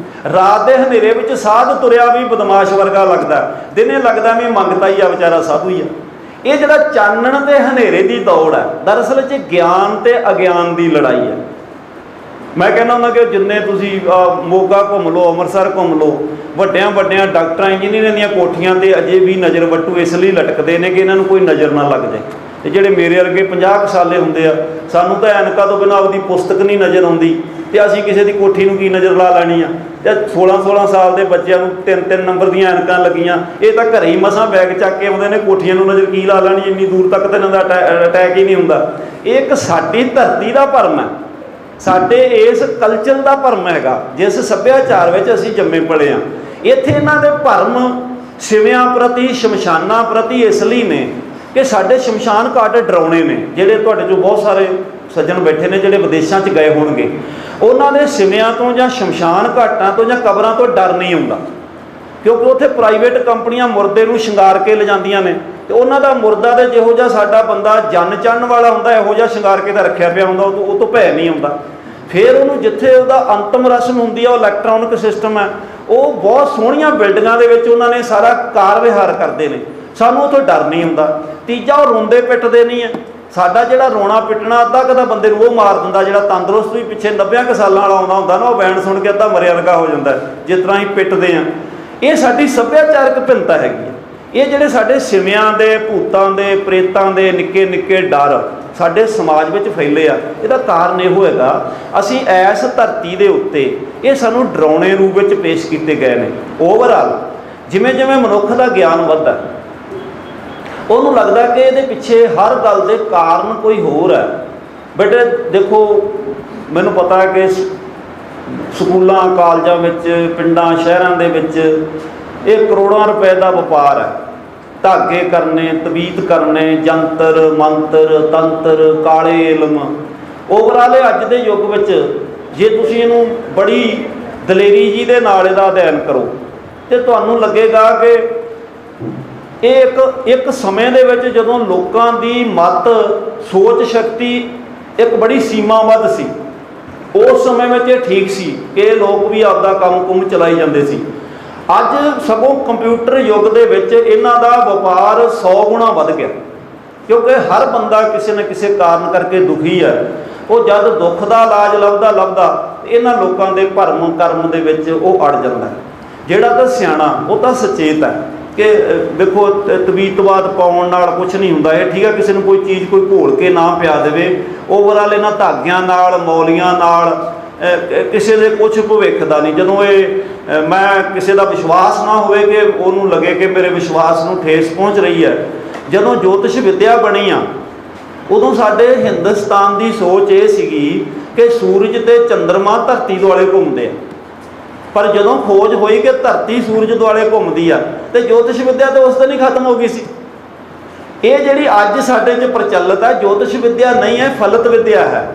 ਰਾਤ ਦੇ ਹਨੇਰੇ ਵਿੱਚ ਸਾਧ ਤੁਰਿਆ ਵੀ ਬਦਮਾਸ਼ ਵਰਗਾ ਲੱਗਦਾ, ਦਿਨੇ ਲੱਗਦਾ ਵੀ ਮੰਗਤਾ ਹੀ ਆ, ਵਿਚਾਰਾ ਸਾਧੂ ਹੀ ਆ। ਇਹ ਜਿਹੜਾ ਚਾਨਣ ਤੇ ਹਨੇਰੇ ਦੀ ਦੌੜ ਹੈ, ਦਰਅਸਲ 'ਚ ਗਿਆਨ ਤੇ ਅਗਿਆਨ ਦੀ ਲੜਾਈ ਹੈ। ਮੈਂ ਕਹਿੰਦਾ ਹੁੰਦਾ ਕਿ ਜਿੰਨੇ ਤੁਸੀਂ ਮੋਗਾ ਘੁੰਮ ਲਓ, ਅੰਮ੍ਰਿਤਸਰ ਘੁੰਮ ਲਓ, ਵੱਡਿਆਂ ਡਾਕਟਰਾਂ ਇੰਜੀਨੀਅਰਾਂ ਦੀਆਂ ਕੋਠੀਆਂ 'ਤੇ ਅਜੇ ਵੀ ਨਜ਼ਰ ਵੱਟੂ ਇਸ ਲਈ ਲਟਕਦੇ ਨੇ ਕਿ ਇਹਨਾਂ ਨੂੰ ਕੋਈ ਨਜ਼ਰ ਨਾ ਲੱਗ ਜਾਏ। ਤੇ ਜਿਹੜੇ ਮੇਰੇ ਵਰਗੇ 50 ਕੁ ਸਾਲੇ ਹੁੰਦੇ ਆ, ਸਾਨੂੰ ਤਾਂ ਐਨਕਾਂ ਤੋਂ ਬਿਨਾਂ ਆਪਦੀ ਪੁਸਤਕ ਨਹੀਂ ਨਜ਼ਰ ਆਉਂਦੀ, ਤੇ ਅਸੀਂ ਕਿਸੇ ਦੀ ਕੋਠੀ ਨੂੰ ਕੀ ਨਜ਼ਰ ਲਾ ਲੈਣੀ ਆ। ਤੇ 16 ਸਾਲ ਦੇ ਬੱਚਿਆਂ ਨੂੰ 3 ਨੰਬਰ ਦੀਆਂ ਐਨਕਾਂ ਲੱਗੀਆਂ, ਇਹ ਤਾਂ ਘਰੇ ਹੀ ਮਸਾਂ ਬੈਗ ਚੱਕ ਕੇ ਆਉਂਦੇ ਨੇ, ਕੋਠੀਆਂ ਨੂੰ ਨਜ਼ਰ ਕੀ ਲਾ ਲੈਣੀ, ਇੰਨੀ ਦੂਰ ਤੱਕ ਤਾਂ ਇਹਨਾਂ ਦਾ ਅਟੈਕ ਹੀ ਨਹੀਂ ਹੁੰਦਾ। ਇਹ ਇੱਕ ਸਾਡੀ ਧਰਤੀ ਦਾ ਭਰਮ ਹੈ, ਸਾਡੇ ਇਸ ਕਲਚਰ ਦਾ ਭਰਮ ਹੈਗਾ, ਜਿਸ ਸੱਭਿਆਚਾਰ ਵਿੱਚ ਅਸੀਂ ਜੰਮੇ ਪਲੇ ਹਾਂ। ਇੱਥੇ ਇਹਨਾਂ ਦੇ ਭਰਮ ਸਿਵਿਆਂ ਪ੍ਰਤੀ, ਸ਼ਮਸ਼ਾਨਾਂ ਪ੍ਰਤੀ ਇਸ ਲਈ ਨੇ ਕਿ ਸਾਡੇ ਸ਼ਮਸ਼ਾਨ ਘਾਟ ਡਰਾਉਣੇ ਨੇ। ਜਿਹੜੇ ਤੁਹਾਡੇ 'ਚੋਂ ਬਹੁਤ ਸਾਰੇ ਸੱਜਣ ਬੈਠੇ ਨੇ ਜਿਹੜੇ ਵਿਦੇਸ਼ਾਂ 'ਚ ਗਏ ਹੋਣਗੇ, ਉਹਨਾਂ ਦੇ ਸਿਵਿਆਂ ਤੋਂ ਜਾਂ ਸ਼ਮਸ਼ਾਨ ਘਾਟਾਂ ਤੋਂ ਜਾਂ ਕਬਰਾਂ ਤੋਂ ਡਰ ਨਹੀਂ ਆਉਂਦਾ, ਕਿਉਂਕਿ ਉੱਥੇ ਪ੍ਰਾਈਵੇਟ ਕੰਪਨੀਆਂ ਮੁਰਦੇ ਨੂੰ ਸ਼ਿੰਗਾਰ ਕੇ ਲਿਜਾਂਦੀਆਂ ਨੇ, ਤੇ ਉਹਨਾਂ ਦਾ ਮੁਰਦਾ ਤੇ ਜਿਹੋ ਜਿਹਾ ਸਾਡਾ ਬੰਦਾ ਜਨ ਚੜ੍ਹਨ ਵਾਲਾ ਹੁੰਦਾ, ਇਹੋ ਜਿਹਾ ਸ਼ਿੰਗਾਰ ਕੇ ਤਾਂ ਰੱਖਿਆ ਪਿਆ ਹੁੰਦਾ, ਉਹ ਤੋਂ ਭੈ ਨਹੀਂ ਆਉਂਦਾ। ਫਿਰ ਉਹਨੂੰ ਜਿੱਥੇ ਉਹਦਾ ਅੰਤਮ ਰਸਮ ਹੁੰਦੀ ਆ, ਉਹ ਇਲੈਕਟ੍ਰੋਨਿਕ ਸਿਸਟਮ ਹੈ, ਉਹ ਬਹੁਤ ਸੋਹਣੀਆਂ ਬਿਲਡਿੰਗਾਂ ਦੇ ਵਿੱਚ ਉਹਨਾਂ ਨੇ ਸਾਰਾ ਕਾਰ ਵਿਹਾਰ ਕਰਦੇ ਨੇ, ਸਾਨੂੰ ਉੱਥੋਂ ਡਰ ਨਹੀਂ ਹੁੰਦਾ। ਤੀਜਾ, ਉਹ ਰੋਂਦੇ ਪਿੱਟਦੇ ਨਹੀਂ ਹੈ। ਸਾਡਾ ਜਿਹੜਾ ਰੋਣਾ ਪਿੱਟਣਾ ਅੱਧਾ ਕਦਾ ਬੰਦੇ ਨੂੰ ਉਹ ਮਾਰ ਦਿੰਦਾ, ਜਿਹੜਾ ਤੰਦਰੁਸਤ ਵੀ ਪਿੱਛੇ 90 ਕੁ ਸਾਲਾਂ ਵਾਲਾ ਆਉਂਦਾ ਹੁੰਦਾ ਨਾ, ਉਹ ਬੈਂਡ ਸੁਣ ਕੇ ਅੱਧਾ ਮਰਿਆ ਵਰਗਾ ਹੋ ਜਾਂਦਾ, ਜਿਸ ਤਰ੍ਹਾਂ ਹੀ ਪਿੱਟਦੇ ਆ। ਇਹ ਸਾਡੀ ਸੱਭਿਆਚਾਰਕ ਭਿੰਨਤਾ ਹੈਗੀ ਹੈ। ਇਹ ਜਿਹੜੇ ਸਾਡੇ ਸਿਵਿਆਂ ਦੇ, ਭੂਤਾਂ ਦੇ, ਪ੍ਰੇਤਾਂ ਦੇ ਨਿੱਕੇ ਡਰ ਸਾਡੇ ਸਮਾਜ ਵਿੱਚ ਫੈਲੇ ਆ, ਇਹਦਾ ਕਾਰਨ ਇਹੋ ਹੈਗਾ, ਅਸੀਂ ਇਸ ਧਰਤੀ ਦੇ ਉੱਤੇ ਇਹ ਸਾਨੂੰ ਡਰਾਉਣੇ ਰੂਪ ਵਿੱਚ ਪੇਸ਼ ਕੀਤੇ ਗਏ ਨੇ। ਓਵਰਆਲ ਜਿਵੇਂ ਮਨੁੱਖ ਦਾ ਗਿਆਨ ਵੱਧਦਾ, ਉਹਨੂੰ ਲੱਗਦਾ ਕਿ ਇਹਦੇ ਪਿੱਛੇ ਹਰ ਗੱਲ ਦੇ ਕਾਰਨ ਕੋਈ ਹੋਰ ਹੈ। ਬਟ ਦੇਖੋ, ਮੈਨੂੰ ਪਤਾ ਕਿ ਸਕੂਲਾਂ, ਕਾਲਜਾਂ ਵਿੱਚ, ਪਿੰਡਾਂ, ਸ਼ਹਿਰਾਂ ਦੇ ਵਿੱਚ ਇਹ ਕਰੋੜਾਂ ਰੁਪਏ ਦਾ ਵਪਾਰ ਹੈ। ਧਾਗੇ ਕਰਨੇ, ਤਵੀਤ ਕਰਨੇ, ਜੰਤਰ ਮੰਤਰ, ਤੰਤਰ, ਕਾਲੇ ਇਲਮ। ਓਵਰਆਲ ਅੱਜ ਦੇ ਯੁੱਗ ਵਿੱਚ ਜੇ ਤੁਸੀਂ ਇਹਨੂੰ ਬੜੀ ਦਲੇਰੀ ਜੀ ਦੇ ਨਾਲ ਇਹਦਾ ਅਧਿਐਨ ਕਰੋ, ਤੇ ਤੁਹਾਨੂੰ ਲੱਗੇਗਾ ਕਿ ਇਹ ਇੱਕ ਸਮੇਂ ਦੇ ਵਿੱਚ ਜਦੋਂ ਲੋਕਾਂ ਦੀ ਮਤ, ਸੋਚ ਸ਼ਕਤੀ ਇੱਕ ਬੜੀ ਸੀਮਾਬੱਧ ਸੀ, ਉਸ ਸਮੇਂ ਵਿੱਚ ਇਹ ਠੀਕ ਸੀ ਕਿ ਲੋਕ ਵੀ ਆਪਦਾ ਕੰਮ ਚਲਾਈ ਜਾਂਦੇ ਸੀ। ਅੱਜ ਸਗੋਂ ਕੰਪਿਊਟਰ ਯੁੱਗ ਦੇ ਵਿੱਚ ਇਹਨਾਂ ਦਾ ਵਪਾਰ 100 ਗੁਣਾ ਵੱਧ ਗਿਆ, ਕਿਉਂਕਿ ਹਰ ਬੰਦਾ ਕਿਸੇ ਨਾ ਕਿਸੇ ਕਾਰਨ ਕਰਕੇ ਦੁਖੀ ਹੈ। ਉਹ ਜਦ ਦੁੱਖ ਦਾ ਇਲਾਜ ਲੱਭਦਾ ਇਹਨਾਂ ਲੋਕਾਂ ਦੇ ਭਰਮ ਕਰਮ ਦੇ ਵਿੱਚ ਉਹ ਅੜ ਜਾਂਦਾ। ਜਿਹੜਾ ਤਾਂ ਸਿਆਣਾ ਉਹ ਤਾਂ ਸੁਚੇਤ ਹੈ ਕਿ ਦੇਖੋ, ਤਵੀਤਵਾਦ ਪਾਉਣ ਨਾਲ ਕੁਛ ਨਹੀਂ ਹੁੰਦਾ। ਇਹ ਠੀਕ ਹੈ, ਕਿਸੇ ਨੂੰ ਕੋਈ ਚੀਜ਼ ਕੋਈ ਘੋਲ ਕੇ ਨਾ ਪਿਆ ਦੇਵੇ। ਓਵਰਆਲ ਇਹਨਾਂ ਧਾਗਿਆਂ ਨਾਲ, ਮੌਲੀਆਂ ਨਾਲ ਕਿਸੇ ਦੇ ਕੁਛ ਭਵਿੱਖ ਦਾ ਨਹੀਂ। ਜਦੋਂ ਮੈਂ ਕਿਸੇ ਦਾ ਵਿਸ਼ਵਾਸ ਨਾ ਹੋਵੇ ਕਿ ਉਹਨੂੰ ਲੱਗੇ ਕਿ ਮੇਰੇ ਵਿਸ਼ਵਾਸ ਨੂੰ ਠੇਸ ਪਹੁੰਚ ਰਹੀ ਹੈ। ਜਦੋਂ ਜੋਤਿਸ਼ ਵਿੱਦਿਆ ਬਣੀ ਆ ਉਦੋਂ ਸਾਡੇ ਹਿੰਦੁਸਤਾਨ ਦੀ ਸੋਚ ਇਹ ਸੀਗੀ ਕਿ ਸੂਰਜ ਤੇ ਚੰਦਰਮਾ ਧਰਤੀ ਦੁਆਲੇ ਘੁੰਮਦੇ ਆ, ਪਰ ਜਦੋਂ ਖੋਜ ਹੋਈ ਕਿ ਧਰਤੀ ਸੂਰਜ ਦੁਆਲੇ ਘੁੰਮਦੀ ਆ ਤੇ ਜੋਤਿਸ਼ ਵਿੱਦਿਆ ਤਾਂ ਉਸ ਦਿਨ ਹੀ ਖਤਮ ਹੋ ਗਈ ਸੀ। ਇਹ ਜਿਹੜੀ ਅੱਜ ਸਾਡੇ 'ਚ ਪ੍ਰਚਲਿਤ ਹੈ ਜੋਤਿਸ਼ ਵਿੱਦਿਆ ਨਹੀਂ ਹੈ, ਫਲਤ ਵਿੱਦਿਆ ਹੈ।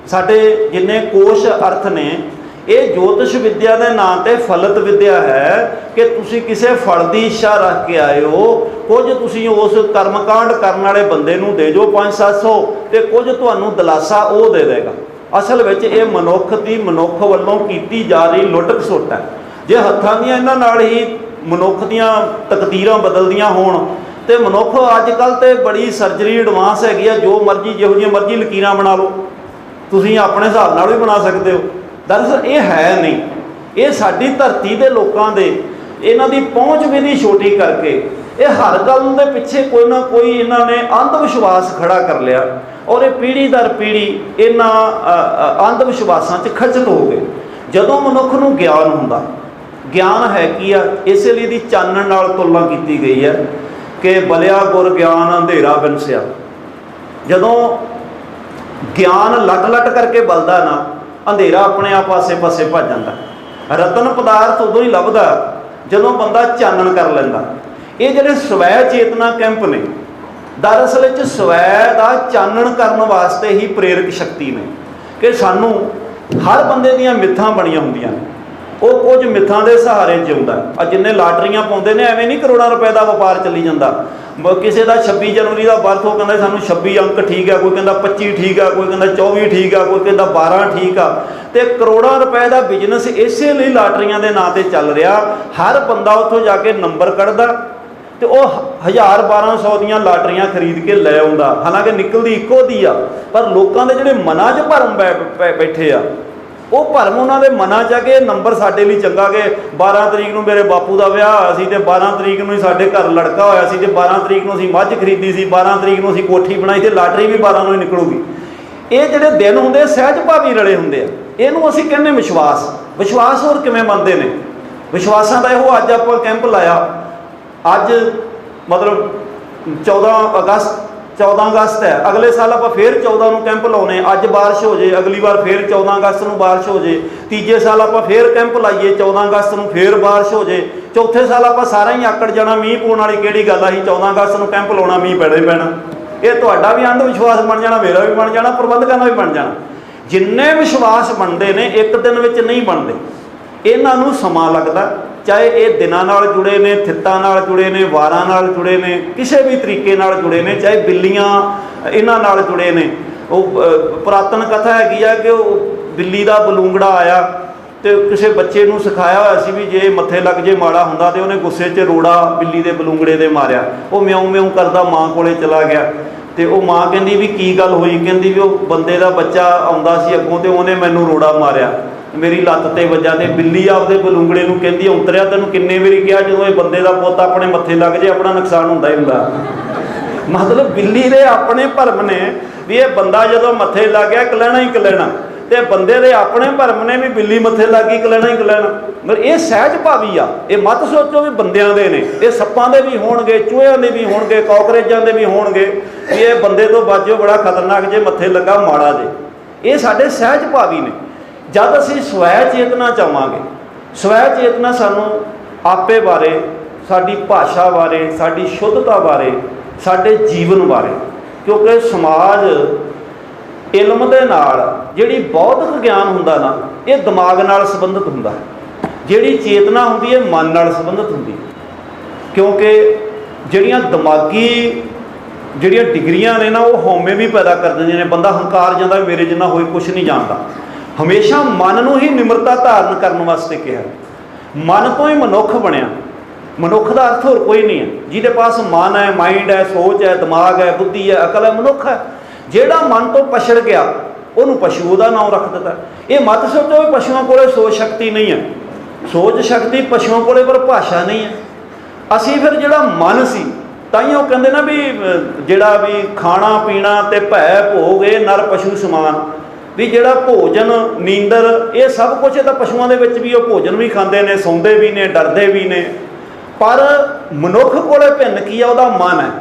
ਸਾਡੇ ਜਿੰਨੇ ਕੋਸ਼ ਅਰਥ ਨੇ ਇਹ ਜੋਤਿਸ਼ ਵਿੱਦਿਆ ਦੇ ਨਾਂ ਤੇ ਫਲਤ ਵਿੱਦਿਆ ਹੈ ਕਿ ਤੁਸੀਂ ਕਿਸੇ ਫਲ ਦੀ ਇੱਛਾ ਰੱਖ ਕੇ ਆਏ ਹੋ, ਕੁਝ ਤੁਸੀਂ ਉਸ ਕਰਮਕਾਂਡ ਕਰਨ ਵਾਲੇ ਬੰਦੇ ਨੂੰ ਦੇ ਜੋ 500-700 ਤੇ ਕੁਝ ਤੁਹਾਨੂੰ ਦਿਲਾਸਾ ਉਹ ਦੇ ਦੇਗਾ। ਅਸਲ ਵਿੱਚ ਇਹ ਮਨੁੱਖ ਵੱਲੋਂ ਕੀਤੀ ਜਾ ਰਹੀ ਲੁੱਟ ਖਸੁੱਟ ਹੈ। ਜੇ ਹੱਥਾਂ ਦੀਆਂ ਇਹਨਾਂ ਨਾਲ ਹੀ ਮਨੁੱਖ ਦੀਆਂ ਤਕਦੀਰਾਂ ਬਦਲਦੀਆਂ ਹੋਣ ਤੇ ਮਨੁੱਖ ਅੱਜ ਕੱਲ੍ਹ ਤੇ ਬੜੀ ਸਰਜਰੀ ਐਡਵਾਂਸ ਹੈਗੀ ਆ, ਜੋ ਮਰਜ਼ੀ ਜਿਹੋ ਜਿਹੀਆਂ ਮਰਜ਼ੀ ਲਕੀਰਾਂ ਬਣਾ ਲਓ, ਤੁਸੀਂ ਆਪਣੇ ਹਿਸਾਬ ਨਾਲ ਵੀ ਬਣਾ ਸਕਦੇ ਹੋ। ਦਰਅਸਲ ਇਹ ਹੈ ਨਹੀਂ, ਇਹ ਸਾਡੀ ਧਰਤੀ ਦੇ ਲੋਕਾਂ ਦੇ ਇਹਨਾਂ ਦੀ ਪਹੁੰਚ ਵੀ ਨਹੀਂ ਛੋਟੀ ਕਰਕੇ ਇਹ ਹਰ ਗੱਲ ਦੇ ਪਿੱਛੇ ਕੋਈ ਨਾ ਕੋਈ ਇਹਨਾਂ ਨੇ ਅੰਧ ਵਿਸ਼ਵਾਸ ਖੜਾ ਕਰ ਲਿਆ ਔਰ ਇਹ ਪੀੜ੍ਹੀ ਦਰ ਪੀੜ੍ਹੀ ਇਹਨਾਂ ਅੰਧ ਵਿਸ਼ਵਾਸਾਂ 'ਚ ਖਚਤ ਹੋ ਗਏ। ਜਦੋਂ ਮਨੁੱਖ ਨੂੰ ਗਿਆਨ ਹੁੰਦਾ, ਗਿਆਨ ਹੈ ਕੀ ਆ, ਇਸੇ ਲਈ ਦੀ ਚਾਨਣ ਨਾਲ ਤੁਲਨਾ ਕੀਤੀ ਗਈ ਹੈ ਕਿ ਬਲਿਆ ਗੁਰ ਗਿਆਨ ਅੰਧੇਰਾ ਬਿਨਸਿਆ। ਜਦੋਂ ਗਿਆਨ ਲੱਟ ਕਰਕੇ ਬਲਦਾ ਨਾ, ਅੰਧੇਰਾ ਆਪਣੇ ਆਪ ਆਸੇ-ਪਾਸੇ ਭੱਜ ਜਾਂਦਾ। ਰਤਨ ਪਦਾਰਥ ਉਦੋਂ ਹੀ ਲੱਭਦਾ ਜਦੋਂ ਬੰਦਾ ਚਾਨਣ ਕਰ ਲੈਂਦਾ। ਇਹ ਜਿਹੜੇ ਸਵੈ ਚੇਤਨਾ ਕੈਂਪ ਨੇ ਦਰਅਸਲ ਵਿੱਚ ਸਵੈ ਦਾ ਚਾਨਣ ਕਰਨ ਵਾਸਤੇ ਹੀ ਪ੍ਰੇਰਕ ਸ਼ਕਤੀ ਨੇ ਕਿ ਸਾਨੂੰ ਹਰ ਬੰਦੇ ਦੀਆਂ ਮਿੱਥਾਂ ਬਣੀਆਂ ਹੁੰਦੀਆਂ ਨੇ, ਉਹ ਕੁਝ ਮਿੱਥਾਂ ਦੇ ਸਹਾਰੇ ਜਿਉਂਦਾ। ਆ ਜਿੰਨੇ ਲਾਟਰੀਆਂ ਪਾਉਂਦੇ ਨੇ ਐਵੇਂ ਨਹੀਂ ਕਰੋੜਾਂ ਰੁਪਏ ਦਾ ਵਪਾਰ ਚੱਲੀ ਜਾਂਦਾ। ਕਿਸੇ ਦਾ 26 ਜਨਵਰੀ ਦਾ ਬਰਥ, ਉਹ ਕਹਿੰਦਾ ਸਾਨੂੰ 26 ਅੰਕ ਠੀਕ ਆ, ਕੋਈ ਕਹਿੰਦਾ 25 ਠੀਕ ਆ, ਕੋਈ ਕਹਿੰਦਾ 24 ਠੀਕ ਆ, ਕੋਈ ਕਹਿੰਦਾ 12 ਠੀਕ ਆ। ਤੇ ਕਰੋੜਾਂ ਰੁਪਏ ਦਾ ਬਿਜ਼ਨਸ ਇਸੇ ਲਈ ਲਾਟਰੀਆਂ ਦੇ ਨਾਂ ਤੇ ਚੱਲ ਰਿਹਾ। ਹਰ ਬੰਦਾ ਉੱਥੋਂ ਜਾ ਕੇ ਨੰਬਰ ਕੱਢਦਾ ਤੇ ਉਹ 1000-1200 ਦੀਆਂ ਲਾਟਰੀਆਂ ਖਰੀਦ ਕੇ ਲੈ ਆਉਂਦਾ, ਹਾਲਾਂਕਿ ਨਿਕਲਦੀ ਇੱਕੋ ਦੀ ਆ। ਪਰ ਲੋਕਾਂ ਦੇ ਜਿਹੜੇ ਮਨਾਂ 'ਚ ਭਰਮ ਬੈਠੇ ਆ, ਉਹ ਭਰਮ ਉਹਨਾਂ ਦੇ ਮਨਾਂ 'ਚ ਆ ਕਿ ਇਹ ਨੰਬਰ ਸਾਡੇ ਲਈ ਚੰਗਾ ਕਿ 12 ਤਰੀਕ ਨੂੰ ਮੇਰੇ ਬਾਪੂ ਦਾ ਵਿਆਹ ਹੋਇਆ ਸੀ ਤੇ 12 ਤਰੀਕ ਨੂੰ ਹੀ ਸਾਡੇ ਘਰ ਲੜਕਾ ਹੋਇਆ ਸੀ ਤੇ 12 ਤਰੀਕ ਨੂੰ ਅਸੀਂ ਮੱਝ ਖਰੀਦੀ ਸੀ, 12 ਤਰੀਕ ਨੂੰ ਅਸੀਂ ਕੋਠੀ ਬਣਾਈ ਤੇ ਲਾਟਰੀ ਵੀ 12 ਨੂੰ ਹੀ ਨਿਕਲੂਗੀ। ਇਹ ਜਿਹੜੇ ਦਿਨ ਹੁੰਦੇ ਸਹਿਜ ਭਾਵੀ ਰਲੇ ਹੁੰਦੇ ਆ, ਇਹਨੂੰ ਅਸੀਂ ਕਹਿੰਦੇ ਵਿਸ਼ਵਾਸ। ਹੋਰ ਕਿਵੇਂ ਮੰਨਦੇ ਨੇ ਵਿਸ਼ਵਾਸਾਂ ਦਾ? ਇਹੋ ਅੱਜ ਆਪਾਂ ਕੈਂਪ ਲਾਇਆ, ਅੱਜ ਮਤਲਬ 14 ਅਗਸਤ ਹੈ, ਅਗਲੇ ਸਾਲ ਆਪਾਂ ਫੇਰ 14 ਨੂੰ ਕੈਂਪ ਲਾਉਣੇ, ਅੱਜ ਬਾਰਿਸ਼ ਹੋ ਜੇ, ਅਗਲੀ ਵਾਰ ਫੇਰ 14 ਅਗਸਤ ਨੂੰ ਬਾਰਿਸ਼ ਹੋ ਜੇ, ਤੀਜੇ ਸਾਲ ਆਪਾਂ ਫੇਰ ਕੈਂਪ ਲਾਈਏ 14 ਅਗਸਤ ਨੂੰ ਫੇਰ ਬਾਰਿਸ਼ ਹੋ ਜੇ, ਚੌਥੇ ਸਾਲ ਆਪਾਂ ਸਾਰਾ ਹੀ ਆਕੜ ਜਾਣਾ ਮੀਂਹ ਪਾਉਣ ਵਾਲੀ ਕਿਹੜੀ ਗੱਲ ਆ, ਅਸੀਂ 14 ਅਗਸਤ ਨੂੰ ਕੈਂਪ ਲਾਉਣਾ, ਮੀਂਹ ਪੈਣਾ ਹੀ ਪੈਣਾ। ਇਹ ਤੁਹਾਡਾ ਵੀ ਅੰਧ ਵਿਸ਼ਵਾਸ ਬਣ ਜਾਣਾ, ਮੇਰਾ ਵੀ ਬਣ ਜਾਣਾ, ਪ੍ਰਬੰਧਕਾਂ ਦਾ ਵੀ ਬਣ ਜਾਣਾ। ਜਿੰਨੇ ਵਿਸ਼ਵਾਸ ਬਣਦੇ ਨੇ ਇੱਕ ਦਿਨ ਵਿੱਚ ਨਹੀਂ ਬਣਦੇ, ਇਹਨਾਂ ਨੂੰ ਸਮਾਂ ਲੱਗਦਾ। ਚਾਹੇ ਇਹ ਦਿਨਾਂ ਨਾਲ ਜੁੜੇ ਨੇ, ਥਿੱਤਾਂ ਨਾਲ ਜੁੜੇ ਨੇ, ਵਾਰਾਂ ਨਾਲ ਜੁੜੇ ਨੇ, ਕਿਸੇ ਵੀ ਤਰੀਕੇ ਨਾਲ ਜੁੜੇ ਨੇ, ਚਾਹੇ ਬਿੱਲੀਆਂ ਇਹਨਾਂ ਨਾਲ ਜੁੜੇ ਨੇ। ਉਹ ਪੁਰਾਤਨ ਕਥਾ ਹੈਗੀ ਆ ਕਿ ਉਹ ਬਿੱਲੀ ਦਾ ਬਲੂੰਗੜਾ ਆਇਆ ਤੇ ਕਿਸੇ ਬੱਚੇ ਨੂੰ ਸਿਖਾਇਆ ਹੋਇਆ ਸੀ ਵੀ ਜੇ ਮੱਥੇ ਲੱਗ ਜੇ ਮਾੜਾ ਹੁੰਦਾ, ਤੇ ਉਹਨੇ ਗੁੱਸੇ 'ਚ ਰੋੜਾ ਬਿੱਲੀ ਦੇ ਬਲੂੰਗੜੇ ਦੇ ਮਾਰਿਆ। ਉਹ ਮਿਉਂ ਮਿਉਂ ਕਰਦਾ ਮਾਂ ਕੋਲੇ ਚਲਾ ਗਿਆ ਤੇ ਉਹ ਮਾਂ ਕਹਿੰਦੀ ਵੀ ਕੀ ਗੱਲ ਹੋਈ? ਕਹਿੰਦੀ ਵੀ ਉਹ ਬੰਦੇ ਦਾ ਬੱਚਾ ਆਉਂਦਾ ਸੀ ਅੱਗੋਂ ਤੇ ਉਹਨੇ ਮੈਨੂੰ ਰੋੜਾ ਮਾਰਿਆ, ਮੇਰੀ ਲੱਤ ਤੇ ਵੱਜਾ। ਤੇ ਬਿੱਲੀ ਆਪਦੇ ਬਲੂੰਗੜੇ ਨੂੰ ਕਹਿੰਦੀ ਔਂਤਰਿਆ ਤੈਨੂੰ ਕਿੰਨੇ ਵਾਰੀ ਕਿਹਾ ਜਦੋਂ ਇਹ ਬੰਦੇ ਦਾ ਪੁੱਤ ਆਪਣੇ ਮੱਥੇ ਲੱਗ ਜੇ ਆਪਣਾ ਨੁਕਸਾਨ ਹੁੰਦਾ ਹੀ ਹੁੰਦਾ। ਮਤਲਬ ਬਿੱਲੀ ਦੇ ਆਪਣੇ ਭਰਮ ਨੇ ਵੀ ਇਹ ਬੰਦਾ ਜਦੋਂ ਮੱਥੇ ਲੱਗ ਗਿਆ ਕਲੈਣਾ ਹੀ ਕਲੈਣਾ, ਤੇ ਬੰਦੇ ਦੇ ਆਪਣੇ ਭਰਮ ਨੇ ਵੀ ਬਿੱਲੀ ਮੱਥੇ ਲੱਗ ਗਈ ਕਲੈਣਾ ਹੀ ਕਲੈਣਾ। ਮਤਲਬ ਇਹ ਸਹਿਜ ਭਾਵੀ ਆ। ਇਹ ਮਤ ਸੋਚੋ ਵੀ ਬੰਦਿਆਂ ਦੇ ਨੇ, ਇਹ ਸੱਪਾਂ ਦੇ ਵੀ ਹੋਣਗੇ, ਚੂਹਿਆਂ ਦੇ ਵੀ ਹੋਣਗੇ, ਕਾਕਰੇਜਾਂ ਦੇ ਵੀ ਹੋਣਗੇ ਵੀ ਇਹ ਬੰਦੇ ਤੋਂ ਬਾਝੋ ਬੜਾ ਖਤਰਨਾਕ ਜੇ ਮੱਥੇ ਲੱਗਾ ਮਾੜਾ ਜੇ। ਇਹ ਸਾਡੇ ਸਹਿਜ ਭਾਵੀ ਨੇ। ਜਦ ਅਸੀਂ ਸਵੈ ਚੇਤਨਾ ਚਾਹਾਂਗੇ, ਸਵੈ ਚੇਤਨਾ ਸਾਨੂੰ ਆਪੇ ਬਾਰੇ, ਸਾਡੀ ਭਾਸ਼ਾ ਬਾਰੇ, ਸਾਡੀ ਸ਼ੁੱਧਤਾ ਬਾਰੇ, ਸਾਡੇ ਜੀਵਨ ਬਾਰੇ, ਕਿਉਂਕਿ ਸਮਾਜ ਇਲਮ ਦੇ ਨਾਲ ਜਿਹੜੀ ਬੌਧਿਕ ਗਿਆਨ ਹੁੰਦਾ ਨਾ, ਇਹ ਦਿਮਾਗ ਨਾਲ ਸੰਬੰਧਿਤ ਹੁੰਦਾ। ਜਿਹੜੀ ਚੇਤਨਾ ਹੁੰਦੀ ਹੈ ਮਨ ਨਾਲ ਸੰਬੰਧਿਤ ਹੁੰਦੀ, ਕਿਉਂਕਿ ਜਿਹੜੀਆਂ ਦਿਮਾਗੀ ਜਿਹੜੀਆਂ ਡਿਗਰੀਆਂ ਨੇ ਨਾ ਉਹ ਹਉਮੈ ਵੀ ਪੈਦਾ ਕਰ ਦਿੰਦੀਆਂ ਨੇ। ਬੰਦਾ ਹੰਕਾਰ ਜਾਂਦਾ ਮੇਰੇ ਜਿੰਨਾ ਹੋਏ ਕੁਛ ਨਹੀਂ ਜਾਣਦਾ। ਹਮੇਸ਼ਾ ਮਨ ਨੂੰ ਹੀ ਨਿਮਰਤਾ ਧਾਰਨ ਕਰਨ ਵਾਸਤੇ ਕਿਹਾ। ਮਨ ਤੋਂ ਹੀ ਮਨੁੱਖ ਬਣਿਆ। ਮਨੁੱਖ ਦਾ ਅਰਥ ਹੋਰ ਕੋਈ ਨਹੀਂ ਹੈ। ਜਿਹਦੇ ਪਾਸ ਮਨ ਹੈ, ਮਾਈਂਡ ਹੈ, ਸੋਚ ਹੈ, ਦਿਮਾਗ ਹੈ, ਬੁੱਧੀ ਹੈ, ਅਕਲ ਹੈ, ਮਨੁੱਖ ਹੈ। ਜਿਹੜਾ ਮਨ ਤੋਂ ਪਛੜ ਗਿਆ ਉਹਨੂੰ ਪਸ਼ੂ ਦਾ ਨਾਮ ਰੱਖ ਦਿੱਤਾ। ਇਹ ਮਤ ਸੋਚੋ ਵੀ ਪਸ਼ੂਆਂ ਕੋਲੇ ਸੋਚ ਸ਼ਕਤੀ ਨਹੀਂ ਹੈ। ਸੋਚ ਸ਼ਕਤੀ ਪਸ਼ੂਆਂ ਕੋਲੇ ਪਰ ਭਾਸ਼ਾ ਨਹੀਂ ਹੈ। ਅਸੀਂ ਫਿਰ ਜਿਹੜਾ ਮਨ ਸੀ, ਤਾਂ ਹੀ ਉਹ ਕਹਿੰਦੇ ਨਾ ਵੀ ਜਿਹੜਾ ਵੀ ਖਾਣਾ ਪੀਣਾ ਤੇ ਭੈ ਭੋਗ ਇਹ ਨਰ ਪਸ਼ੂ ਸਮਾਨ। ਵੀ ਜਿਹੜਾ ਭੋਜਨ ਨੀਂਦਰ ਇਹ ਸਭ ਕੁਝ, ਇਹ ਤਾਂ ਪਸ਼ੂਆਂ ਦੇ ਵਿੱਚ ਵੀ ਉਹ ਭੋਜਨ ਵੀ ਖਾਂਦੇ ਨੇ, ਸੌਂਦੇ ਵੀ ਨੇ, ਡਰਦੇ ਵੀ ਨੇ, ਪਰ ਮਨੁੱਖ ਕੋਲੇ ਭਿੰਨ ਕੀ ਆ, ਉਹਦਾ ਮਨ ਹੈ।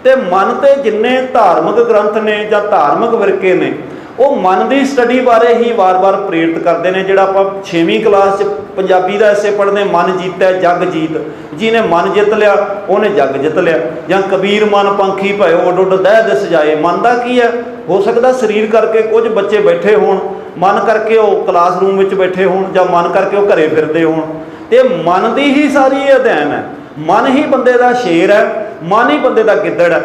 ਤੇ ਮਨ ਤੇ ਜਿੰਨੇ ਧਾਰਮਿਕ ਗ੍ਰੰਥ ਨੇ ਜਾਂ ਧਾਰਮਿਕ ਵਿਰਕੇ ਨੇ, ਉਹ ਮਨ ਦੀ ਸਟੱਡੀ ਬਾਰੇ ਹੀ ਵਾਰ-ਵਾਰ ਪ੍ਰੇਰਿਤ ਕਰਦੇ ਨੇ। ਜਿਹੜਾ ਆਪਾਂ 6ਵੀਂ ਕਲਾਸ 'ਚ ਪੰਜਾਬੀ ਦਾ ਐਸੇ ਪੜ੍ਹਦੇ, ਮਨ ਜੀਤੈ ਜਗ ਜੀਤ, ਜਿਹਨੇ ਮਨ ਜਿੱਤ ਲਿਆ ਉਹਨੇ ਜਗ ਜਿੱਤ ਲਿਆ। ਜਾਂ ਕਬੀਰ ਮਨ ਪੰਖੀ ਭਇਓ ਉੱਡ ਉੱਡ ਦਹਿ ਦਿਸ ਜਾਏ। ਮਨ ਦਾ ਕੀ ਹੈ? ਹੋ ਸਕਦਾ ਸਰੀਰ ਕਰਕੇ ਕੁਝ ਬੱਚੇ ਬੈਠੇ ਹੋਣ, ਮਨ ਕਰਕੇ ਉਹ ਕਲਾਸਰੂਮ ਵਿੱਚ ਬੈਠੇ ਹੋਣ, ਜਾਂ ਮਨ ਕਰਕੇ ਉਹ ਘਰੇ ਫਿਰਦੇ ਹੋਣ। ਤੇ ਮਨ ਦੀ ਹੀ ਸਾਰੀ ਅਧਿਐਨ ਹੈ। ਮਨ ਹੀ ਬੰਦੇ ਦਾ ਸ਼ੇਰ ਹੈ, ਮਨ ਹੀ ਬੰਦੇ ਦਾ ਗਿੱਦੜ ਹੈ,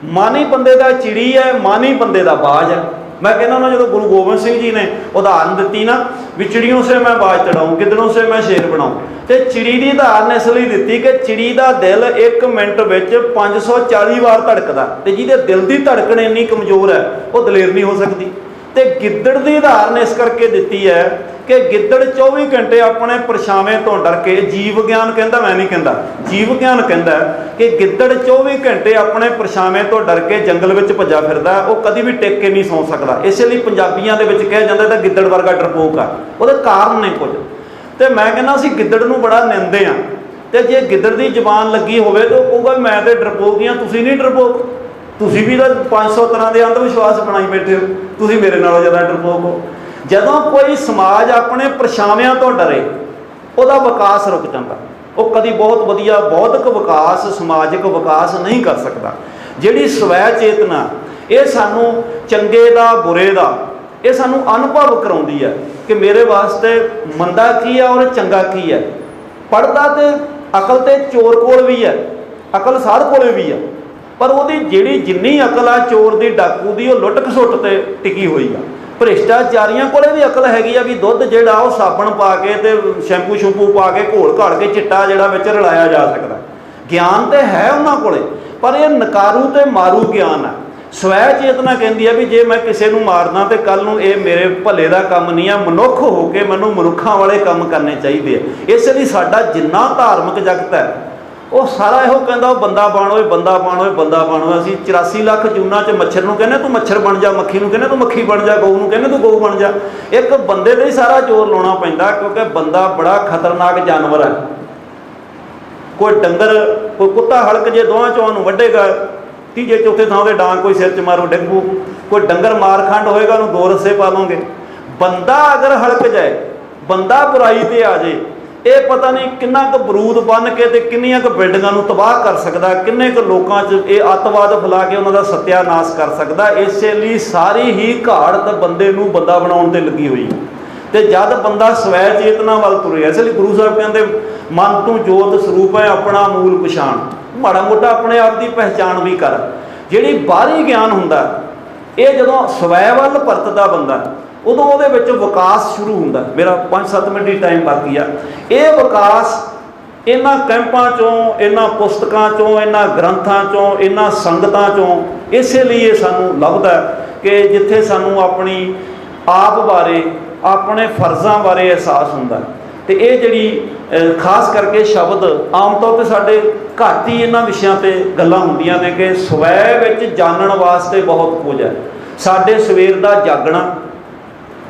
ਮਨ ਹੀ ਬੰਦੇ ਦਾ ਚਿੜੀ ਹੈ, ਮਨ ਹੀ ਬੰਦੇ ਦਾ ਬਾਜ ਹੈ। ਮੈਂ ਕਹਿੰਦਾ ਨਾ, ਜਦੋਂ ਗੁਰੂ ਗੋਬਿੰਦ ਸਿੰਘ ਜੀ ਨੇ ਉਦਾਹਰਨ ਦਿੱਤੀ ਨਾ ਵੀ ਚਿੜੀਓਂ ਸੇ ਮੈਂ ਬਾਜ ਚੜਾऊं, ਗਿੱਦੜੋਂ ਸੇ ਮੈਂ ਸ਼ੇਰ ਬਣਾऊं, ਤੇ ਚਿੜੀ ਦੀ ਉਦਾਹਰਨ ਇਸ ਲਈ ਦਿੱਤੀ ਕਿ ਚਿੜੀ ਦਾ ਦਿਲ 1 ਮਿੰਟ ਵਿੱਚ 540 ਵਾਰ ਧੜਕਦਾ, ਤੇ ਜਿਹਦੇ ਦਿਲ ਦੀ ਧੜਕਣ ਇੰਨੀ ਕਮਜ਼ੋਰ ਹੈ ਉਹ ਦਲੇਰ ਨਹੀਂ ਹੋ ਸਕਦੀ। ਤੇ ਗਿੱਦੜ ਦੀ ਉਦਾਹਰਨ ਇਸ ਕਰਕੇ ਦਿੱਤੀ ਹੈ ਕਿ ਗਿੱਦੜ 24 ਘੰਟੇ ਆਪਣੇ ਪਰਛਾਵੇਂ ਤੋਂ ਡਰ ਕੇ, ਜੀਵ ਵਿਗਿਆਨ ਕਹਿੰਦਾ, ਮੈਂ ਨਹੀਂ ਕਹਿੰਦਾ, ਜੀਵ ਵਿਗਿਆਨ ਕਹਿੰਦਾ ਕਿ ਗਿੱਦੜ 24 ਘੰਟੇ ਆਪਣੇ ਪਰਛਾਵੇਂ ਤੋਂ ਡਰ ਕੇ ਜੰਗਲ ਵਿੱਚ ਭੱਜਾ ਫਿਰਦਾ, ਉਹ ਕਦੀ ਵੀ ਟਿਕ ਕੇ ਨਹੀਂ ਸੌਂ ਸਕਦਾ। ਇਸੇ ਲਈ ਪੰਜਾਬੀਆਂ ਦੇ ਵਿੱਚ ਕਿਹਾ ਜਾਂਦਾ ਤਾਂ ਗਿੱਦੜ ਵਰਗਾ ਡਰਪੋਕ ਆ। ਉਹਦੇ ਕਾਰਨ ਨੇ ਕੁਝ। ਤੇ ਮੈਂ ਕਹਿੰਦਾ ਅਸੀਂ ਗਿੱਦੜ ਨੂੰ ਬੜਾ ਨਿੰਦਦੇ ਹਾਂ, ਤੇ ਜੇ ਗਿੱਦੜ ਦੀ ਜ਼ਬਾਨ ਲੱਗੀ ਹੋਵੇ ਤਾਂ ਉਹ ਕਹੂਗਾ ਮੈਂ ਤੇ ਡਰਪੋਕ ਹੀ ਹਾਂ, ਤੁਸੀਂ ਨਹੀਂ ਡਰਪੋਕ, ਤੁਸੀਂ ਵੀ ਤਾਂ 500 ਤਰ੍ਹਾਂ ਦੇ ਅੰਧ ਵਿਸ਼ਵਾਸ ਬਣਾਈ ਬੈਠੇ ਹੋ, ਤੁਸੀਂ ਮੇਰੇ ਨਾਲੋਂ ਜ਼ਿਆਦਾ ਡਰਪੋਕ ਹੋ। ਜਦੋਂ ਕੋਈ ਸਮਾਜ ਆਪਣੇ ਪਰਛਾਵਿਆਂ ਤੋਂ ਡਰੇ, ਉਹਦਾ ਵਿਕਾਸ ਰੁਕ ਜਾਂਦਾ। ਉਹ ਕਦੀ ਬਹੁਤ ਵਧੀਆ ਬੌਧਿਕ ਵਿਕਾਸ, ਸਮਾਜਿਕ ਵਿਕਾਸ ਨਹੀਂ ਕਰ ਸਕਦਾ। ਜਿਹੜੀ ਸਵੈ ਚੇਤਨਾ, ਇਹ ਸਾਨੂੰ ਚੰਗੇ ਦਾ ਬੁਰੇ ਦਾ, ਇਹ ਸਾਨੂੰ ਅਨੁਭਵ ਕਰਾਉਂਦੀ ਹੈ ਕਿ ਮੇਰੇ ਵਾਸਤੇ ਮੰਦਾ ਕੀ ਹੈ ਔਰ ਚੰਗਾ ਕੀ ਹੈ। ਪੜ੍ਹਦਾ ਤੇ ਅਕਲ ਤੇ ਚੋਰ ਕੋਲ ਵੀ ਹੈ, ਅਕਲ ਸਾਧ ਕੋਲੇ ਵੀ ਹੈ, ਪਰ ਉਹਦੀ ਜਿਹੜੀ ਜਿੰਨੀ ਅਕਲ ਆ ਚੋਰ ਦੀ, ਡਾਕੂ ਦੀ, ਉਹ ਲੁੱਟ ਖਸੁੱਟ ਤੇ ਟਿਕੀ ਹੋਈ ਆ। ਭ੍ਰਿਸ਼ਟਾਚਾਰੀਆਂ ਕੋਲੇ ਵੀ ਅਕਲ ਹੈਗੀ ਆ ਵੀ ਦੁੱਧ ਜਿਹੜਾ ਉਹ ਸਾਬਣ ਪਾ ਕੇ ਤੇ ਸ਼ੈਂਪੂ ਸ਼ੂਪੂ ਪਾ ਕੇ ਘੋਲ ਘਾਲ ਕੇ ਚਿੱਟਾ ਜਿਹੜਾ ਵਿੱਚ ਰਲਾਇਆ ਜਾ ਸਕਦਾ। ਗਿਆਨ ਤੇ ਹੈ ਉਹਨਾਂ ਕੋਲੇ, ਪਰ ਇਹ ਨਕਾਰੂ ਤੇ ਮਾਰੂ ਗਿਆਨ ਆ। ਸਵੈ ਚੇਤਨਾ ਕਹਿੰਦੀ ਆ ਵੀ ਜੇ ਮੈਂ ਕਿਸੇ ਨੂੰ ਮਾਰਦਾ ਤੇ ਕੱਲ ਨੂੰ ਇਹ ਮੇਰੇ ਭਲੇ ਦਾ ਕੰਮ ਨਹੀਂ ਆ, ਮਨੁੱਖ ਹੋ ਕੇ ਮੈਨੂੰ ਮਨੁੱਖਾਂ ਵਾਲੇ ਕੰਮ ਕਰਨੇ ਚਾਹੀਦੇ ਆ। ਇਸ ਲਈ ਸਾਡਾ ਜਿੰਨਾ ਧਾਰਮਿਕ ਜਗਤ ਹੈ ਉਹ ਸਾਰਾ ਇਹੋ ਕਹਿੰਦਾ ਉਹ ਬੰਦਾ ਬਣ ਓਏ, ਬੰਦਾ ਬਣ ਓਏ, ਬੰਦਾ ਬਣ ਓਏ। ਅਸੀਂ 84 ਲੱਖ ਜੂਨਾਂ 'ਚ ਮੱਛਰ ਨੂੰ ਕਹਿੰਦੇ ਤੂੰ ਮੱਛਰ ਬਣ ਜਾ, ਮੱਖੀ ਨੂੰ ਕਹਿੰਦੇ ਤੂੰ ਮੱਖੀ ਬਣ ਜਾ, ਗਊ ਨੂੰ ਕਹਿੰਦੇ ਤੂੰ ਗਊ ਬਣ ਜਾ। ਇੱਕ ਬੰਦੇ 'ਤੇ ਹੀ ਸਾਰਾ ਜ਼ੋਰ ਲਾਉਣਾ ਪੈਂਦਾ, ਕਿਉਂਕਿ ਬੰਦਾ ਬੜਾ ਖਤਰਨਾਕ ਜਾਨਵਰ ਹੈ। ਕੋਈ ਡੰਗਰ, ਕੋਈ ਕੁੱਤਾ ਹਲਕ ਜੇ ਦੋਹਾਂ ਚੋਹਾਂ ਨੂੰ ਵੱਢੇਗਾ, ਤੀਜੇ ਚੌਥੇ ਥਾਂ 'ਤੇ ਡਾਂਗ ਕੋਈ ਸਿਰ 'ਚ ਮਾਰੋ ਡਿੱਗੂ। ਕੋਈ ਡੰਗਰ ਮਾਰਖੰਡ ਹੋਏਗਾ ਉਹਨੂੰ 2 ਰੱਸੇ ਪਾ ਲਓਗੇ। ਬੰਦਾ ਅਗਰ ਹਲਕ ਜਾਏ, ਬੰਦਾ ਬੁਰਾਈ 'ਤੇ ਆ ਜਾਏ, ਇਹ ਪਤਾ ਨਹੀਂ ਕਿੰਨਾ ਕੁ ਬਰੂਦ ਬੰਨ ਕੇ ਤੇ ਕਿੰਨੀਆਂ ਕੁ ਬਿਲਡਿੰਗਾਂ ਨੂੰ ਤਬਾਹ ਕਰ ਸਕਦਾ, ਕਿੰਨੇ ਕੁ ਲੋਕਾਂ 'ਚ ਇਹ ਅੱਤਵਾਦ ਫੈਲਾ ਕੇ ਉਹਨਾਂ ਦਾ ਸਤਿਆਨਾਸ਼ ਕਰ ਸਕਦਾ। ਇਸੇ ਲਈ ਸਾਰੀ ਹੀ ਘਾੜ ਬੰਦੇ ਨੂੰ ਬੰਦਾ ਬਣਾਉਣ ਤੇ ਲੱਗੀ ਹੋਈ ਹੈ। ਤੇ ਜਦ ਬੰਦਾ ਸਵੈ ਚੇਤਨਾ ਵੱਲ ਤੁਰਿਆ, ਇਸ ਲਈ ਗੁਰੂ ਸਾਹਿਬ ਕਹਿੰਦੇ ਮਨ ਤੂੰ ਜੋਤ ਸਰੂਪ ਹੈ ਆਪਣਾ ਮੂਲ ਪਛਾਣ। ਮਾੜਾ ਮੋਟਾ ਆਪਣੇ ਆਪ ਦੀ ਪਹਿਚਾਣ ਵੀ ਕਰ। ਜਿਹੜੀ ਬਾਹਰੀ ਗਿਆਨ ਹੁੰਦਾ, ਇਹ ਜਦੋਂ ਸਵੈ ਵੱਲ ਪਰਤਦਾ ਬੰਦਾ, ਉਦੋਂ ਉਹਦੇ ਵਿੱਚ ਵਿਕਾਸ ਸ਼ੁਰੂ ਹੁੰਦਾ। ਮੇਰਾ 5-7 ਮਿੰਟ ਦੀ ਟਾਈਮ ਬਾਕੀ ਆ। ਇਹ ਵਿਕਾਸ ਇਹਨਾਂ ਕੈਂਪਾਂ 'ਚੋਂ, ਇਹਨਾਂ ਪੁਸਤਕਾਂ 'ਚੋਂ, ਇਹਨਾਂ ਗ੍ਰੰਥਾਂ 'ਚੋਂ, ਇਹਨਾਂ ਸੰਗਤਾਂ 'ਚੋਂ ਇਸੇ ਲਈ ਇਹ ਸਾਨੂੰ ਲੱਭਦਾ ਕਿ ਜਿੱਥੇ ਸਾਨੂੰ ਆਪਣੀ ਆਪ ਬਾਰੇ, ਆਪਣੇ ਫਰਜ਼ਾਂ ਬਾਰੇ ਅਹਿਸਾਸ ਹੁੰਦਾ। ਤੇ ਇਹ ਜਿਹੜੀ ਖਾਸ ਕਰਕੇ ਸ਼ਬਦ ਆਮ ਤੌਰ 'ਤੇ ਸਾਡੇ ਘੱਟ ਹੀ ਇਹਨਾਂ ਵਿਸ਼ਿਆਂ 'ਤੇ ਗੱਲਾਂ ਹੁੰਦੀਆਂ ਨੇ ਕਿ ਸਵੈ ਵਿੱਚ ਜਾਣਨ ਵਾਸਤੇ ਬਹੁਤ ਕੁਝ ਹੈ। ਸਾਡੇ ਸਵੇਰ ਦਾ ਜਾਗਣਾ,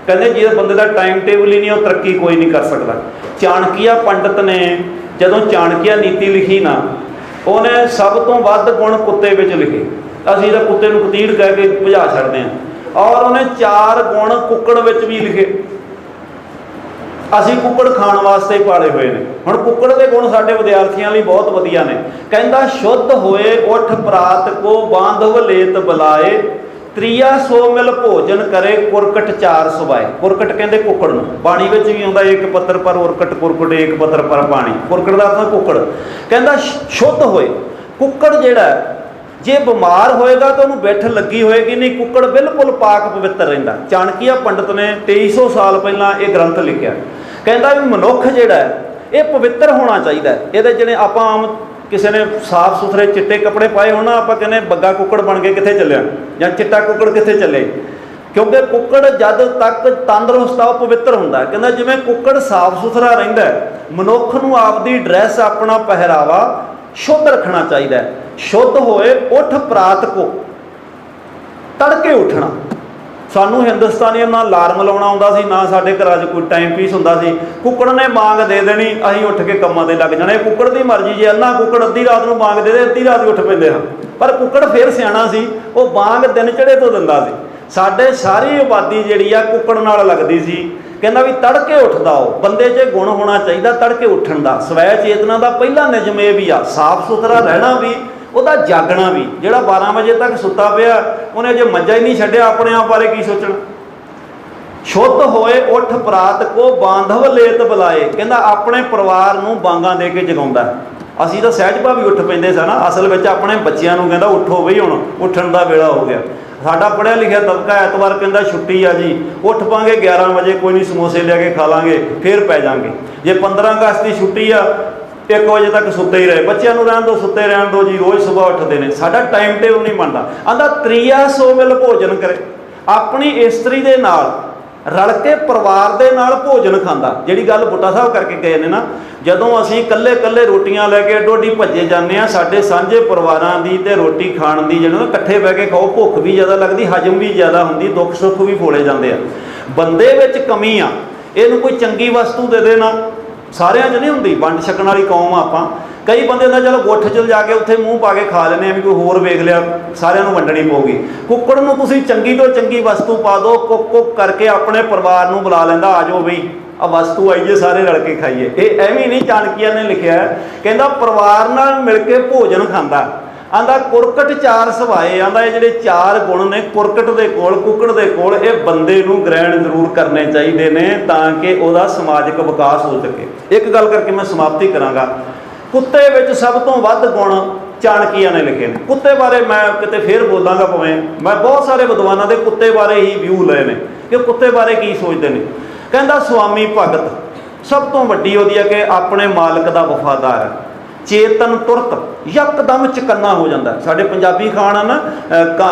ਕਹਿੰਦੇ ਜਿਹਦੇ ਬੰਦੇ ਦਾ ਟਾਈਮ ਟੇਬਲ ਹੀ ਨਹੀਂ, ਉਹ ਤਰੱਕੀ ਕੋਈ ਨਹੀਂ ਕਰ ਸਕਦਾ। ਚਾਣਕੀਆ ਪੰਡਤ ਨੇ ਜਦੋਂ ਚਾਣਕੀਆ ਨੀਤੀ ਲਿਖੀ ਨਾ, ਉਹਨੇ ਸਭ ਤੋਂ ਵੱਧ ਗੁਣ ਕੁੱਤੇ ਵਿੱਚ ਲਿਖੇ। ਅਸੀਂ ਤਾਂ ਕੁੱਤੇ ਨੂੰ ਕਤੀੜ ਕਹਿ ਕੇ ਭਜਾ ਛੱਡਦੇ ਹਾਂ। ਔਰ ਉਹਨੇ 4 ਗੁਣ ਕੁੱਕੜ ਵਿੱਚ ਵੀ ਲਿਖੇ। ਅਸੀਂ ਕੁੱਕੜ ਖਾਣ ਵਾਸਤੇ ਹੀ ਪਾਲੇ ਹੋਏ ਨੇ। ਹੁਣ ਕੁੱਕੜ ਦੇ ਗੁਣ ਸਾਡੇ ਵਿਦਿਆਰਥੀਆਂ ਲਈ ਬਹੁਤ ਵਧੀਆ ਨੇ। ਕਹਿੰਦਾ ਸ਼ੁੱਧ ਹੋਏ ਉੱਠ ਪ੍ਰਾਤ ਕੋ ਬਾਂਧਵ ਲੇਤ ਬੁਲਾਏ, ਤ੍ਰਿਆ ਸੋ ਮਿਲ ਭੋਜਨ ਕਰੇ ਕੁਰਕਟ 4 ਸੁਬਾਏ। ਕੁਰਕਟ ਕਹਿੰਦੇ ਕੁੱਕੜ ਨੂੰ। ਬਾਣੀ ਵਿੱਚ ਵੀ ਆਉਂਦਾ ਇੱਕ ਪੱਤਰ ਪਰ ਉਰਕਟ ਕੁਰਕਟ, ਇੱਕ ਪੱਤਰ ਪਰ ਪਾਣੀ। ਕੁਰਕਟ ਦਾ ਅਰਥ ਕੁੱਕੜ। ਕਹਿੰਦਾ ਸ਼ੁੱਧ ਹੋਏ। ਕੁੱਕੜ ਜਿਹੜਾ ਜੇ ਬਿਮਾਰ ਹੋਏਗਾ ਤਾਂ ਉਹਨੂੰ ਬਿੱਠ ਲੱਗੀ ਹੋਏਗੀ ਨਹੀਂ, ਕੁੱਕੜ ਬਿਲਕੁਲ ਪਾਕ ਪਵਿੱਤਰ ਰਹਿੰਦਾ। ਚਾਣਕੀਆ ਪੰਡਤ ਨੇ 2300 ਸਾਲ ਪਹਿਲਾਂ ਇਹ ਗ੍ਰੰਥ ਲਿਖਿਆ। ਕਹਿੰਦਾ ਵੀ ਮਨੁੱਖ ਜਿਹੜਾ ਇਹ ਪਵਿੱਤਰ ਹੋਣਾ ਚਾਹੀਦਾ। ਇਹਦੇ ਜਿਹੜੇ ਆਪਾਂ ਆਮ ਕਿਸੇ ਨੇ ਸਾਫ ਸੁਥਰੇ ਚਿੱਟੇ ਕੱਪੜੇ ਪਾਏ ਹੋਣ ਨਾ, ਆਪਾਂ ਕਹਿੰਦੇ ਬੱਗਾ ਕੁੱਕੜ ਬਣ ਕੇ ਕਿੱਥੇ ਚੱਲਿਆ, ਜਾਂ ਚਿੱਟਾ ਕੁੱਕੜ ਕਿੱਥੇ ਚੱਲੇ। ਕਿਉਂਕਿ ਕੁੱਕੜ ਜਦ ਤੱਕ ਤੰਦਰੁਸਤ ਆ ਉਹ ਪਵਿੱਤਰ ਹੁੰਦਾ। ਕਹਿੰਦਾ ਜਿਵੇਂ ਕੁੱਕੜ ਸਾਫ ਸੁਥਰਾ ਰਹਿੰਦਾ, ਮਨੁੱਖ ਨੂੰ ਆਪਦੀ ਡਰੈਸ, ਆਪਣਾ ਪਹਿਰਾਵਾ ਸ਼ੁੱਧ ਰੱਖਣਾ ਚਾਹੀਦਾ। ਸ਼ੁੱਧ ਹੋਏ ਉੱਠ ਪ੍ਰਾਤ ਕੋ, ਤੜਕੇ ਉੱਠਣਾ। ਸਾਨੂੰ ਹਿੰਦੁਸਤਾਨੀ ਨਾ ਅਲਾਰਮ ਲਾਉਣਾ ਆਉਂਦਾ ਸੀ, ਨਾ ਸਾਡੇ ਘਰਾਂ 'ਚ ਕੋਈ ਟਾਈਮ ਪੀਸ ਹੁੰਦਾ ਸੀ। ਕੁੱਕੜ ਨੇ ਬਾਂਗ ਦੇ ਦੇਣੀ, ਅਸੀਂ ਉੱਠ ਕੇ ਕੰਮਾਂ 'ਤੇ ਲੱਗ ਜਾਣਾ। ਇਹ ਕੁੱਕੜ ਦੀ ਮਰਜ਼ੀ, ਜੇ ਅੰਨਾ ਕੁੱਕੜ ਅੱਧੀ ਰਾਤ ਨੂੰ ਬਾਂਗ ਦੇ ਦੇ, ਅੱਧੀ ਰਾਤ ਹੀ ਉੱਠ ਪੈਂਦੇ ਹਾਂ। ਪਰ ਕੁੱਕੜ ਫਿਰ ਸਿਆਣਾ ਸੀ, ਉਹ ਬਾਂਗ ਦਿਨ ਚੜ੍ਹੇ ਤੋਂ ਦਿੰਦਾ ਸੀ। ਸਾਡੇ ਸਾਰੀ ਆਬਾਦੀ ਜਿਹੜੀ ਆ ਕੁੱਕੜ ਨਾਲ ਲੱਗਦੀ ਸੀ। ਕਹਿੰਦਾ ਵੀ ਤੜਕੇ ਉੱਠਦਾ, ਉਹ ਬੰਦੇ 'ਚ ਗੁਣ ਹੋਣਾ ਚਾਹੀਦਾ ਤੜਕੇ ਉੱਠਣ ਦਾ। ਸਵੈ ਚੇਤਨਾ ਦਾ ਪਹਿਲਾ ਨਿਯਮ ਇਹ ਵੀ ਆ, ਸਾਫ਼ ਸੁਥਰਾ ਰਹਿਣਾ ਵੀ, ਉਹਦਾ ਜਾਗਣਾ ਵੀ। ਜਿਹੜਾ 12 ਵਜੇ ਤੱਕ ਸੁੱਤਾ ਪਿਆ, ਉਹਨੇ ਜੇ ਮੰਜਾ ਹੀ ਨਹੀਂ ਛੱਡਿਆ, ਆਪਣੇ ਆਪ ਬਾਰੇ ਕੀ ਸੋਚਣਾ। ਸ਼ੁੱਧ ਹੋਏ ਉੱਠ ਪ੍ਰਾਤ ਕੋ ਬਾਂਧਵ ਲੇਤ ਬੁਲਾਏ। ਕਹਿੰਦਾ ਆਪਣੇ ਪਰਿਵਾਰ ਨੂੰ ਬਾਂਗਾਂ ਦੇ ਕੇ ਜਗਾਉਂਦਾ। ਅਸੀਂ ਤਾਂ ਸਹਿਜ ਭਾਵੀ ਉੱਠ ਪੈਂਦੇ ਸਾਂ ਨਾ, ਅਸਲ ਵਿੱਚ ਆਪਣੇ ਬੱਚਿਆਂ ਨੂੰ ਕਹਿੰਦਾ ਉੱਠੋ ਬਈ, ਹੁਣ ਉੱਠਣ ਦਾ ਵੇਲਾ ਹੋ ਗਿਆ। ਸਾਡਾ ਪੜ੍ਹਿਆ ਲਿਖਿਆ ਤਬਕਾ ਐਤਵਾਰ ਕਹਿੰਦਾ ਛੁੱਟੀ ਆ ਜੀ, ਉੱਠ ਪਾਂਗੇ 11 ਵਜੇ, ਕੋਈ ਨਹੀਂ ਸਮੋਸੇ ਲਿਆ ਕੇ ਖਾ ਲਾਂਗੇ, ਫਿਰ ਪੈ ਜਾਾਂਗੇ। ਜੇ 15 ਅਗਸਤ ਦੀ ਛੁੱਟੀ ਆ, 1 ਵਜੇ ਤੱਕ ਸੁੱਤੇ ਹੀ ਰਹੇ, ਬੱਚਿਆਂ ਨੂੰ ਰਹਿਣ ਦਿਓ, ਸੁੱਤੇ ਰਹਿਣ ਦਿਓ ਜੀ, ਰੋਜ਼ ਸੁਬਾਹ ਉੱਠਦੇ ਨੇ। ਸਾਡਾ ਟਾਈਮ ਟੇਬਲ ਨਹੀਂ ਬਣਦਾ। ਆਂਦਾ ਤ੍ਰਿਆ ਸੋ ਮਿਲ ਭੋਜਨ ਕਰੇ, ਆਪਣੀ ਇਸਤਰੀ ਦੇ ਨਾਲ ਰਲ ਕੇ ਪਰਿਵਾਰ ਦੇ ਨਾਲ ਭੋਜਨ ਖਾਂਦਾ। ਜਿਹੜੀ ਗੱਲ ਬੁੱਟਾ ਸਾਹਿਬ ਕਰਕੇ ਗਏ ਨੇ ਨਾ, ਜਦੋਂ ਅਸੀਂ ਇਕੱਲੇ ਇਕੱਲੇ ਰੋਟੀਆਂ ਲੈ ਕੇ ਅੱਡੋ ਅੱਡੀ ਭੱਜੇ ਜਾਂਦੇ ਹਾਂ, ਸਾਡੇ ਸਾਂਝੇ ਪਰਿਵਾਰਾਂ ਦੀ ਤੇ ਰੋਟੀ ਖਾਣ ਦੀ ਜਿਹੜਾ ਇਕੱਠੇ ਬਹਿ ਕੇ ਖਾਓ, ਭੁੱਖ ਵੀ ਜ਼ਿਆਦਾ ਲੱਗਦੀ, ਹਜਮ ਵੀ ਜ਼ਿਆਦਾ ਹੁੰਦੀ, ਦੁੱਖ ਸੁੱਖ ਵੀ ਫੋਲੇ ਜਾਂਦੇ ਆ। ਬੰਦੇ ਵਿੱਚ ਕਮੀ ਆ, ਇਹਨੂੰ ਕੋਈ ਚੰਗੀ ਵਸਤੂ ਦੇ ਦੇਣਾ, ਸਾਰਿਆਂ 'ਚ ਨਹੀਂ ਹੁੰਦੀ। ਵੰਡ ਛਕਣ ਵਾਲੀ ਕੌਮ ਆ ਆਪਾਂ। ਕਈ ਬੰਦੇ ਦਾ ਚਲੋ ਗੁੱਠ 'ਚ ਜਾ ਕੇ ਉੱਥੇ ਮੂੰਹ ਪਾ ਕੇ ਖਾ ਲੈਂਦੇ ਆ ਵੀ ਕੋਈ ਹੋਰ ਵੇਖ ਲਿਆ, ਸਾਰਿਆਂ ਨੂੰ ਵੰਡਣੀ ਪਊਗੀ। ਕੁੱਕੜ ਨੂੰ ਤੁਸੀਂ ਚੰਗੀ ਤੋਂ ਚੰਗੀ ਵਸਤੂ ਪਾ ਦਿਓ, ਕੁੱਕ ਕੁੱਕ ਕਰਕੇ ਆਪਣੇ ਪਰਿਵਾਰ ਨੂੰ ਬੁਲਾ ਲੈਂਦਾ, ਆ ਜਾਓ ਬਈ ਆ ਵਸਤੂ ਆਈਏ, ਸਾਰੇ ਰਲ ਕੇ ਖਾਈਏ। ਇਹ ਐਵੇਂ ਨਹੀਂ ਚਾਣਕੀਆ ਨੇ ਲਿਖਿਆ, ਕਹਿੰਦਾ ਪਰਿਵਾਰ ਨਾਲ ਮਿਲ ਕੇ ਭੋਜਨ ਖਾਂਦਾ। ਆਂਦਾ ਕੁਰਕਟ 4 ਸਵਾਏ, ਆਂਦਾ ਇਹ ਜਿਹੜੇ 4 ਗੁਣ ਨੇ ਕੁਰਕਟ ਦੇ ਕੋਲ, ਕੁੱਕੜ ਦੇ ਕੋਲ, ਇਹ ਬੰਦੇ ਨੂੰ ਗ੍ਰਹਿਣ ਜ਼ਰੂਰ ਕਰਨੇ ਚਾਹੀਦੇ ਨੇ ਤਾਂ ਕਿ ਉਹਦਾ ਸਮਾਜਿਕ ਵਿਕਾਸ ਹੋ ਸਕੇ। ਇੱਕ ਗੱਲ ਕਰਕੇ ਮੈਂ ਸਮਾਪਤੀ ਕਰਾਂਗਾ। ਕੁੱਤੇ ਵਿੱਚ ਸਭ ਤੋਂ ਵੱਧ ਗੁਣ ਚਾਣਕੀਆ ਨੇ ਲਿਖੇ ਨੇ। ਕੁੱਤੇ ਬਾਰੇ ਮੈਂ ਕਿਤੇ ਫੇਰ ਬੋਲਾਂਗਾ, ਭਾਵੇਂ ਮੈਂ ਬਹੁਤ ਸਾਰੇ ਵਿਦਵਾਨਾਂ ਦੇ ਕੁੱਤੇ ਬਾਰੇ ਹੀ ਵਿਊ ਲਏ ਨੇ ਕਿ ਕੁੱਤੇ ਬਾਰੇ ਕੀ ਸੋਚਦੇ ਨੇ। ਕਹਿੰਦਾ ਸੁਆਮੀ ਭਗਤ ਸਭ ਤੋਂ ਵੱਡੀ ਉਹਦੀ ਹੈ ਕਿ ਆਪਣੇ ਮਾਲਕ ਦਾ ਵਫਾਦਾਰ ਹੈ। ਚੇਤਨ ਤੁਰਤ ਯਕਦਮ ਚਕੰਨਾ ਹੋ ਜਾਂਦਾ। ਸਾਡੇ ਪੰਜਾਬੀ ਖਾਣ ਆ ਨਾ,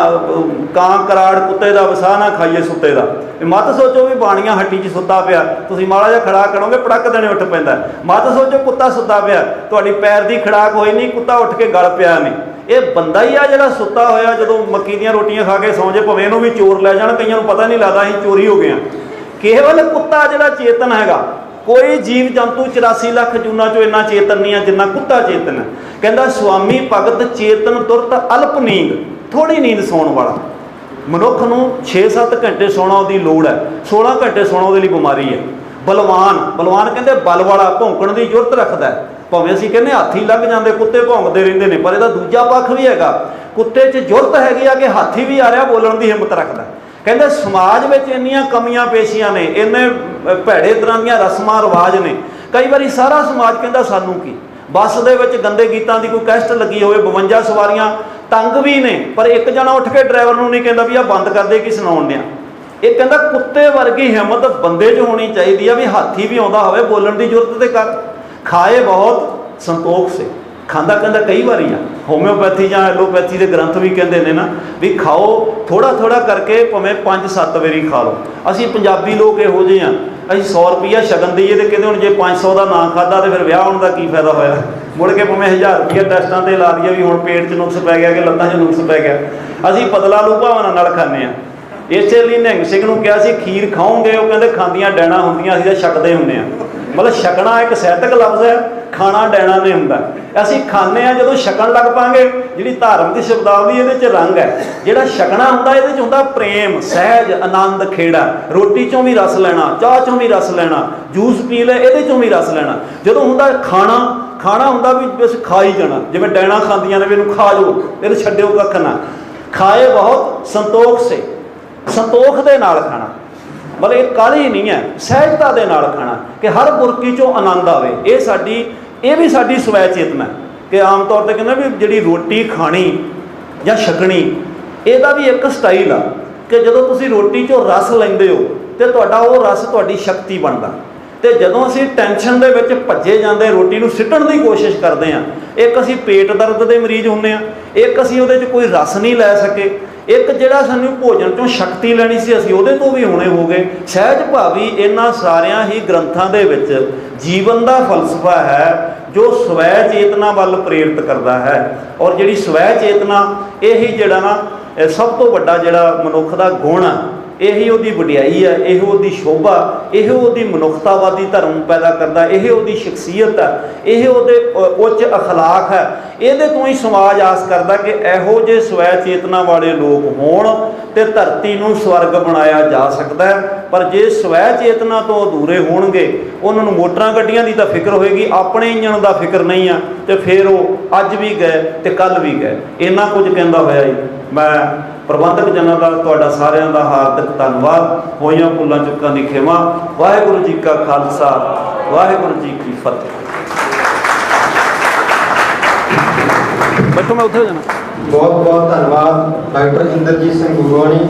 ਕਾਂ ਕਰਾੜ ਕੁੱਤੇ ਦਾ ਵਸਾ ਨਾ ਖਾਈਏ ਸੁੱਤੇ ਦਾ। ਮਤ ਸੋਚੋ ਵੀ ਬਾਣੀਆਂ ਹੱਟੀ 'ਚ ਸੁੱਤਾ ਪਿਆ, ਤੁਸੀਂ ਮਾੜਾ ਜਿਹਾ ਖੜਾ ਕਰੋਗੇ ਪੜਕ ਦੇਣੇ ਉੱਠ ਪੈਂਦਾ। ਮਤ ਸੋਚੋ ਕੁੱਤਾ ਸੁੱਤਾ ਪਿਆ, ਤੁਹਾਡੀ ਪੈਰ ਦੀ ਖੜਾਕ ਹੋਈ ਨਹੀਂ, ਕੁੱਤਾ ਉੱਠ ਕੇ ਗਲ ਪਿਆ ਨਹੀਂ। ਇਹ ਬੰਦਾ ਹੀ ਆ ਜਿਹੜਾ ਸੁੱਤਾ ਹੋਇਆ, ਜਦੋਂ ਮੱਕੀ ਦੀਆਂ ਰੋਟੀਆਂ ਖਾ ਕੇ ਸੌਂ ਜੇ, ਭਾਵੇਂ ਇਹਨੂੰ ਵੀ ਚੋਰ ਲੈ ਜਾਣ, ਕਈਆਂ ਨੂੰ ਪਤਾ ਨਹੀਂ ਲੱਗਦਾ ਅਸੀਂ ਚੋਰੀ ਹੋ ਗਏ ਹਾਂ। ਕੇਵਲ ਕੁੱਤਾ ਜਿਹੜਾ ਚੇਤਨ ਹੈਗਾ, ਕੋਈ ਜੀਵ ਜੰਤੂ 84 ਲੱਖ ਜੂਨਾਂ 'ਚੋਂ ਇੰਨਾ ਚੇਤਨ ਨਹੀਂ ਆ ਜਿੰਨਾ ਕੁੱਤਾ ਚੇਤਨ ਹੈ। ਕਹਿੰਦਾ ਸੁਆਮੀ ਭਗਤ ਚੇਤਨ ਤੁਰਤ ਅਲਪ ਨੀਂਦ, ਥੋੜੀ ਨੀਂਦ ਸੌਣ ਵਾਲਾ। ਮਨੁੱਖ ਨੂੰ 6-7 ਘੰਟੇ ਸੌਣਾ ਉਹਦੀ ਲੋੜ ਹੈ, 16 ਘੰਟੇ ਸੌਣਾ ਉਹਦੇ ਲਈ ਬਿਮਾਰੀ ਹੈ। ਬਲਵਾਨ ਕਹਿੰਦੇ ਬਲ ਵਾਲਾ, ਭੌਂਕਣ ਦੀ ਜ਼ਰੂਰਤ ਰੱਖਦਾ। ਭਾਵੇਂ ਅਸੀਂ ਕਹਿੰਦੇ ਹਾਥੀ ਲੱਗ ਜਾਂਦੇ, ਕੁੱਤੇ ਭੌਂਕਦੇ ਰਹਿੰਦੇ ਨੇ, ਪਰ ਇਹਦਾ ਦੂਜਾ ਪੱਖ ਵੀ ਹੈਗਾ। ਕੁੱਤੇ 'ਚ ਜ਼ਰੂਰਤ ਹੈਗੀ ਆ ਕਿ ਹਾਥੀ ਵੀ ਆ ਰਿਹਾ, ਬੋਲਣ ਦੀ ਹਿੰਮਤ ਰੱਖਦਾ। ਕਹਿੰਦੇ ਸਮਾਜ ਵਿੱਚ ਇੰਨੀਆਂ ਕਮੀਆਂ ਪੇਸ਼ੀਆਂ ਨੇ, ਇੰਨੇ ਭੈੜੇ ਤਰ੍ਹਾਂ ਦੀਆਂ ਰਸਮਾਂ ਰਿਵਾਜ ਨੇ। ਕਈ ਵਾਰੀ ਸਾਰਾ ਸਮਾਜ ਕਹਿੰਦਾ ਸਾਨੂੰ ਕੀ। ਬੱਸ ਦੇ ਵਿੱਚ ਗੰਦੇ ਗੀਤਾਂ ਦੀ ਕੋਈ ਕੈਸਟ ਲੱਗੀ ਹੋਵੇ, 52 ਸਵਾਰੀਆਂ ਤੰਗ ਵੀ ਨੇ, ਪਰ ਇੱਕ ਜਣਾ ਉੱਠ ਕੇ ਡਰਾਈਵਰ ਨੂੰ ਨਹੀਂ ਕਹਿੰਦਾ ਵੀ ਆਹ ਬੰਦ ਕਰ ਦੇ, ਕੀ ਸੁਣਾਉਣ ਡਿਆ। ਇਹ ਕਹਿੰਦਾ ਕੁੱਤੇ ਵਰਗੀ ਹਿੰਮਤ ਬੰਦੇ 'ਚ ਹੋਣੀ ਚਾਹੀਦੀ ਆ ਵੀ ਹਾਥੀ ਵੀ ਆਉਂਦਾ ਹੋਵੇ, ਬੋਲਣ ਦੀ ਜ਼ਰੂਰਤ ਤੇ ਕਰ। ਖਾਏ ਬਹੁਤ ਸੰਤੋਖ ਸੇ, ਖਾਂਦਾ ਕਹਿੰਦਾ ਕਈ ਵਾਰੀ ਆ। ਹੋਮਿਓਪੈਥੀ ਜਾਂ ਐਲੋਪੈਥੀ ਦੇ ਗ੍ਰੰਥ ਵੀ ਕਹਿੰਦੇ ਨੇ ਨਾ ਵੀ ਖਾਓ ਥੋੜਾ ਥੋੜਾ ਕਰਕੇ, ਭਾਵੇਂ 5-7 ਵਾਰੀ ਖਾ ਲਓ। ਅਸੀਂ ਪੰਜਾਬੀ ਲੋਕ ਇਹੋ ਜਿਹੇ ਆ, ਅਸੀਂ 100 ਰੁਪਈਆ ਸ਼ਗਨ ਦਈਏ ਤੇ ਕਹਿੰਦੇ ਹੁਣ ਜੇ 500 ਦਾ ਨਾ ਖਾਧਾ ਤੇ ਫਿਰ ਵਿਆਹ ਹੋਣ ਦਾ ਕੀ ਫਾਇਦਾ ਹੋਇਆ। ਮੁੜ ਕੇ ਭਾਵੇਂ 1000 ਰੁਪਈਆ ਟੈਸਟਾਂ ਤੇ ਲਾ ਦਈਏ ਵੀ ਹੁਣ ਪੇਟ 'ਚ ਨੁਕਸ ਪੈ ਗਿਆ ਕਿ ਲੱਤਾਂ 'ਚ ਨੁਕਸ ਪੈ ਗਿਆ। ਅਸੀਂ ਪਤਲਾ ਲੂ ਭਾਵਨਾ ਨਾਲ ਖਾਂਦੇ ਹਾਂ। ਇਸੇ ਲਈ ਨਿਹੰਗ ਸਿੰਘ ਨੂੰ ਕਿਹਾ ਸੀ ਖੀਰ ਖਾਓਗੇ, ਉਹ ਕਹਿੰਦੇ ਖਾਂਦੀਆਂ ਡੈਣਾ ਹੁੰਦੀਆਂ, ਅਸੀਂ ਤਾਂ ਛਕਦੇ ਹੁੰਦੇ ਹਾਂ। ਮਤਲਬ ਛਕਣਾ ਇੱਕ ਸਾਹਿਤਕ ਲਫ਼ਜ਼ ਹੈ, ਖਾਣਾ ਡੈਣਾ ਨਹੀਂ ਹੁੰਦਾ। ਅਸੀਂ ਖਾਂਦੇ ਹਾਂ ਜਦੋਂ ਛਕਣ ਲੱਗ ਪਾਂਗੇ। ਜਿਹੜੀ ਧਾਰਮਿਕ ਸ਼ਬਦਾਵਲੀ ਇਹਦੇ 'ਚ ਰੰਗ ਹੈ। ਜਿਹੜਾ ਛਕਣਾ ਹੁੰਦਾ ਇਹਦੇ 'ਚ ਹੁੰਦਾ ਪ੍ਰੇਮ, ਸਹਿਜ, ਆਨੰਦ, ਖੇੜਾ। ਰੋਟੀ 'ਚੋਂ ਵੀ ਰਸ ਲੈਣਾ, ਚਾਹ 'ਚੋਂ ਵੀ ਰਸ ਲੈਣਾ, ਜੂਸ ਪੀ ਲੈ ਇਹਦੇ 'ਚੋਂ ਵੀ ਰਸ ਲੈਣਾ। ਜਦੋਂ ਹੁੰਦਾ ਖਾਣਾ ਹੁੰਦਾ ਵੀ ਬਸ ਖਾ ਹੀ ਜਾਣਾ, ਜਿਵੇਂ ਡੈਣਾ ਖਾਂਦੀਆਂ ਨੇ ਵੀ ਇਹਨੂੰ ਖਾ ਜਾਓ, ਇਹਨੂੰ ਛੱਡਿਓ ਕੱਖ ਨਾ। ਖਾਏ ਬਹੁਤ ਸੰਤੋਖ ਸੇ, ਸੰਤੋਖ ਦੇ ਨਾਲ ਖਾਣਾ, ਮਤਲਬ ਇਹ ਕਾਹਲੀ ਨਹੀਂ ਹੈ, ਸਹਿਜਤਾ ਦੇ ਨਾਲ ਖਾਣਾ ਕਿ ਹਰ ਬੁਰਕੀ 'ਚੋਂ ਆਨੰਦ ਆਵੇ। ਇਹ ਵੀ ਸਾਡੀ ਸਵੈ ਚੇਤਨਾ ਕਿ ਆਮ ਤੌਰ 'ਤੇ ਕਹਿੰਦਾ ਵੀ ਜਿਹੜੀ ਰੋਟੀ ਖਾਣੀ ਜਾਂ ਛਕਣੀ, ਇਹਦਾ ਵੀ ਇੱਕ ਸਟਾਈਲ ਆ ਕਿ ਜਦੋਂ ਤੁਸੀਂ ਰੋਟੀ 'ਚੋਂ ਰਸ ਲੈਂਦੇ ਹੋ ਤੇ ਤੁਹਾਡਾ ਉਹ ਰਸ ਤੁਹਾਡੀ ਸ਼ਕਤੀ ਬਣਦਾ। ਤੇ ਜਦੋਂ ਅਸੀਂ ਟੈਨਸ਼ਨ ਦੇ ਵਿੱਚ ਭੱਜੇ ਜਾਂਦੇ, ਰੋਟੀ ਨੂੰ ਸਿੱਟਣ ਦੀ ਕੋਸ਼ਿਸ਼ ਕਰਦੇ ਹਾਂ, ਇੱਕ ਅਸੀਂ ਪੇਟ ਦਰਦ ਦੇ ਮਰੀਜ਼ ਹੁੰਦੇ ਹਾਂ, ਇੱਕ ਅਸੀਂ ਉਹਦੇ 'ਚ ਕੋਈ ਰਸ ਨਹੀਂ ਲੈ ਸਕੇ, ਇੱਕ ਜਿਹੜਾ ਸਾਨੂੰ ਭੋਜਨ 'ਚੋਂ ਸ਼ਕਤੀ ਲੈਣੀ ਸੀ ਅਸੀਂ ਉਹਦੇ ਤੋਂ ਵੀ ਹੋਣੇ ਹੋ ਗਏ। ਸਹਿਜ ਭਾਵੀ ਇਹਨਾਂ ਸਾਰਿਆਂ ਹੀ ਗ੍ਰੰਥਾਂ ਦੇ ਵਿੱਚ ਜੀਵਨ ਦਾ ਫਲਸਫਾ ਹੈ ਜੋ ਸਵੈ ਚੇਤਨਾ ਵੱਲ ਪ੍ਰੇਰਿਤ ਕਰਦਾ ਹੈ। ਔਰ ਜਿਹੜੀ ਸਵੈ ਚੇਤਨਾ, ਇਹੀ ਜਿਹੜਾ ਨਾ ਸਭ ਤੋਂ ਵੱਡਾ ਜਿਹੜਾ ਮਨੁੱਖ ਦਾ ਗੁਣ ਆ, ਇਹੀ ਉਹਦੀ ਵਡਿਆਈ ਹੈ, ਇਹੋ ਉਹਦੀ ਸ਼ੋਭਾ, ਇਹੋ ਉਹਦੀ ਮਨੁੱਖਤਾਵਾਦੀ ਧਰਮ ਪੈਦਾ ਕਰਦਾ, ਇਹ ਉਹਦੀ ਸ਼ਖਸੀਅਤ ਹੈ, ਇਹ ਉਹਦੇ ਉੱਚ ਅਖਲਾਕ ਹੈ। ਇਹਦੇ ਤੋਂ ਹੀ ਸਮਾਜ ਆਸ ਕਰਦਾ ਕਿ ਇਹੋ ਜਿਹੇ ਸਵੈ ਚੇਤਨਾ ਵਾਲੇ ਲੋਕ ਹੋਣ ਤੇ ਧਰਤੀ ਨੂੰ ਸਵਰਗ ਬਣਾਇਆ ਜਾ ਸਕਦਾ ਹੈ। ਪਰ ਜੇ ਸਵੈ ਚੇਤਨਾ ਤੋਂ ਅਧੂਰੇ ਹੋਣਗੇ, ਉਹਨਾਂ ਨੂੰ ਮੋਟਰਾਂ ਗੱਡੀਆਂ ਦੀ ਤਾਂ ਫਿਕਰ ਹੋਏਗੀ, ਆਪਣੇ ਇੰਜਣ ਦਾ ਫਿਕਰ ਨਹੀਂ ਆ, ਤੇ ਫਿਰ ਉਹ ਅੱਜ ਵੀ ਗਏ ਤੇ ਕੱਲ੍ਹ ਵੀ ਗਏ। ਇੰਨਾ ਕੁਝ ਕਹਿੰਦਾ ਹੋਇਆ ਹੀ ਮੈਂ ਪ੍ਰਬੰਧਕ ਜਨਾਂ ਦਾ, ਤੁਹਾਡਾ ਸਾਰਿਆਂ ਦਾ ਹਾਰਦਿਕ ਧੰਨਵਾਦ। ਹੋਈਆਂ ਭੁੱਲਾਂ ਚੁੱਕਾਂ ਦੀ ਖਿਮਾ। ਵਾਹਿਗੁਰੂ ਜੀ ਕਾ ਖਾਲਸਾ, ਵਾਹਿਗੁਰੂ ਜੀ ਕੀ ਫਤਿਹ। ਬੈਠੋ, ਮੈਂ ਉੱਥੇ ਹੋ ਜਾਣਾ।
बहुत बहुत धन्यवाद डॉक्टर इंद्रजीत सिंह गुरवाणी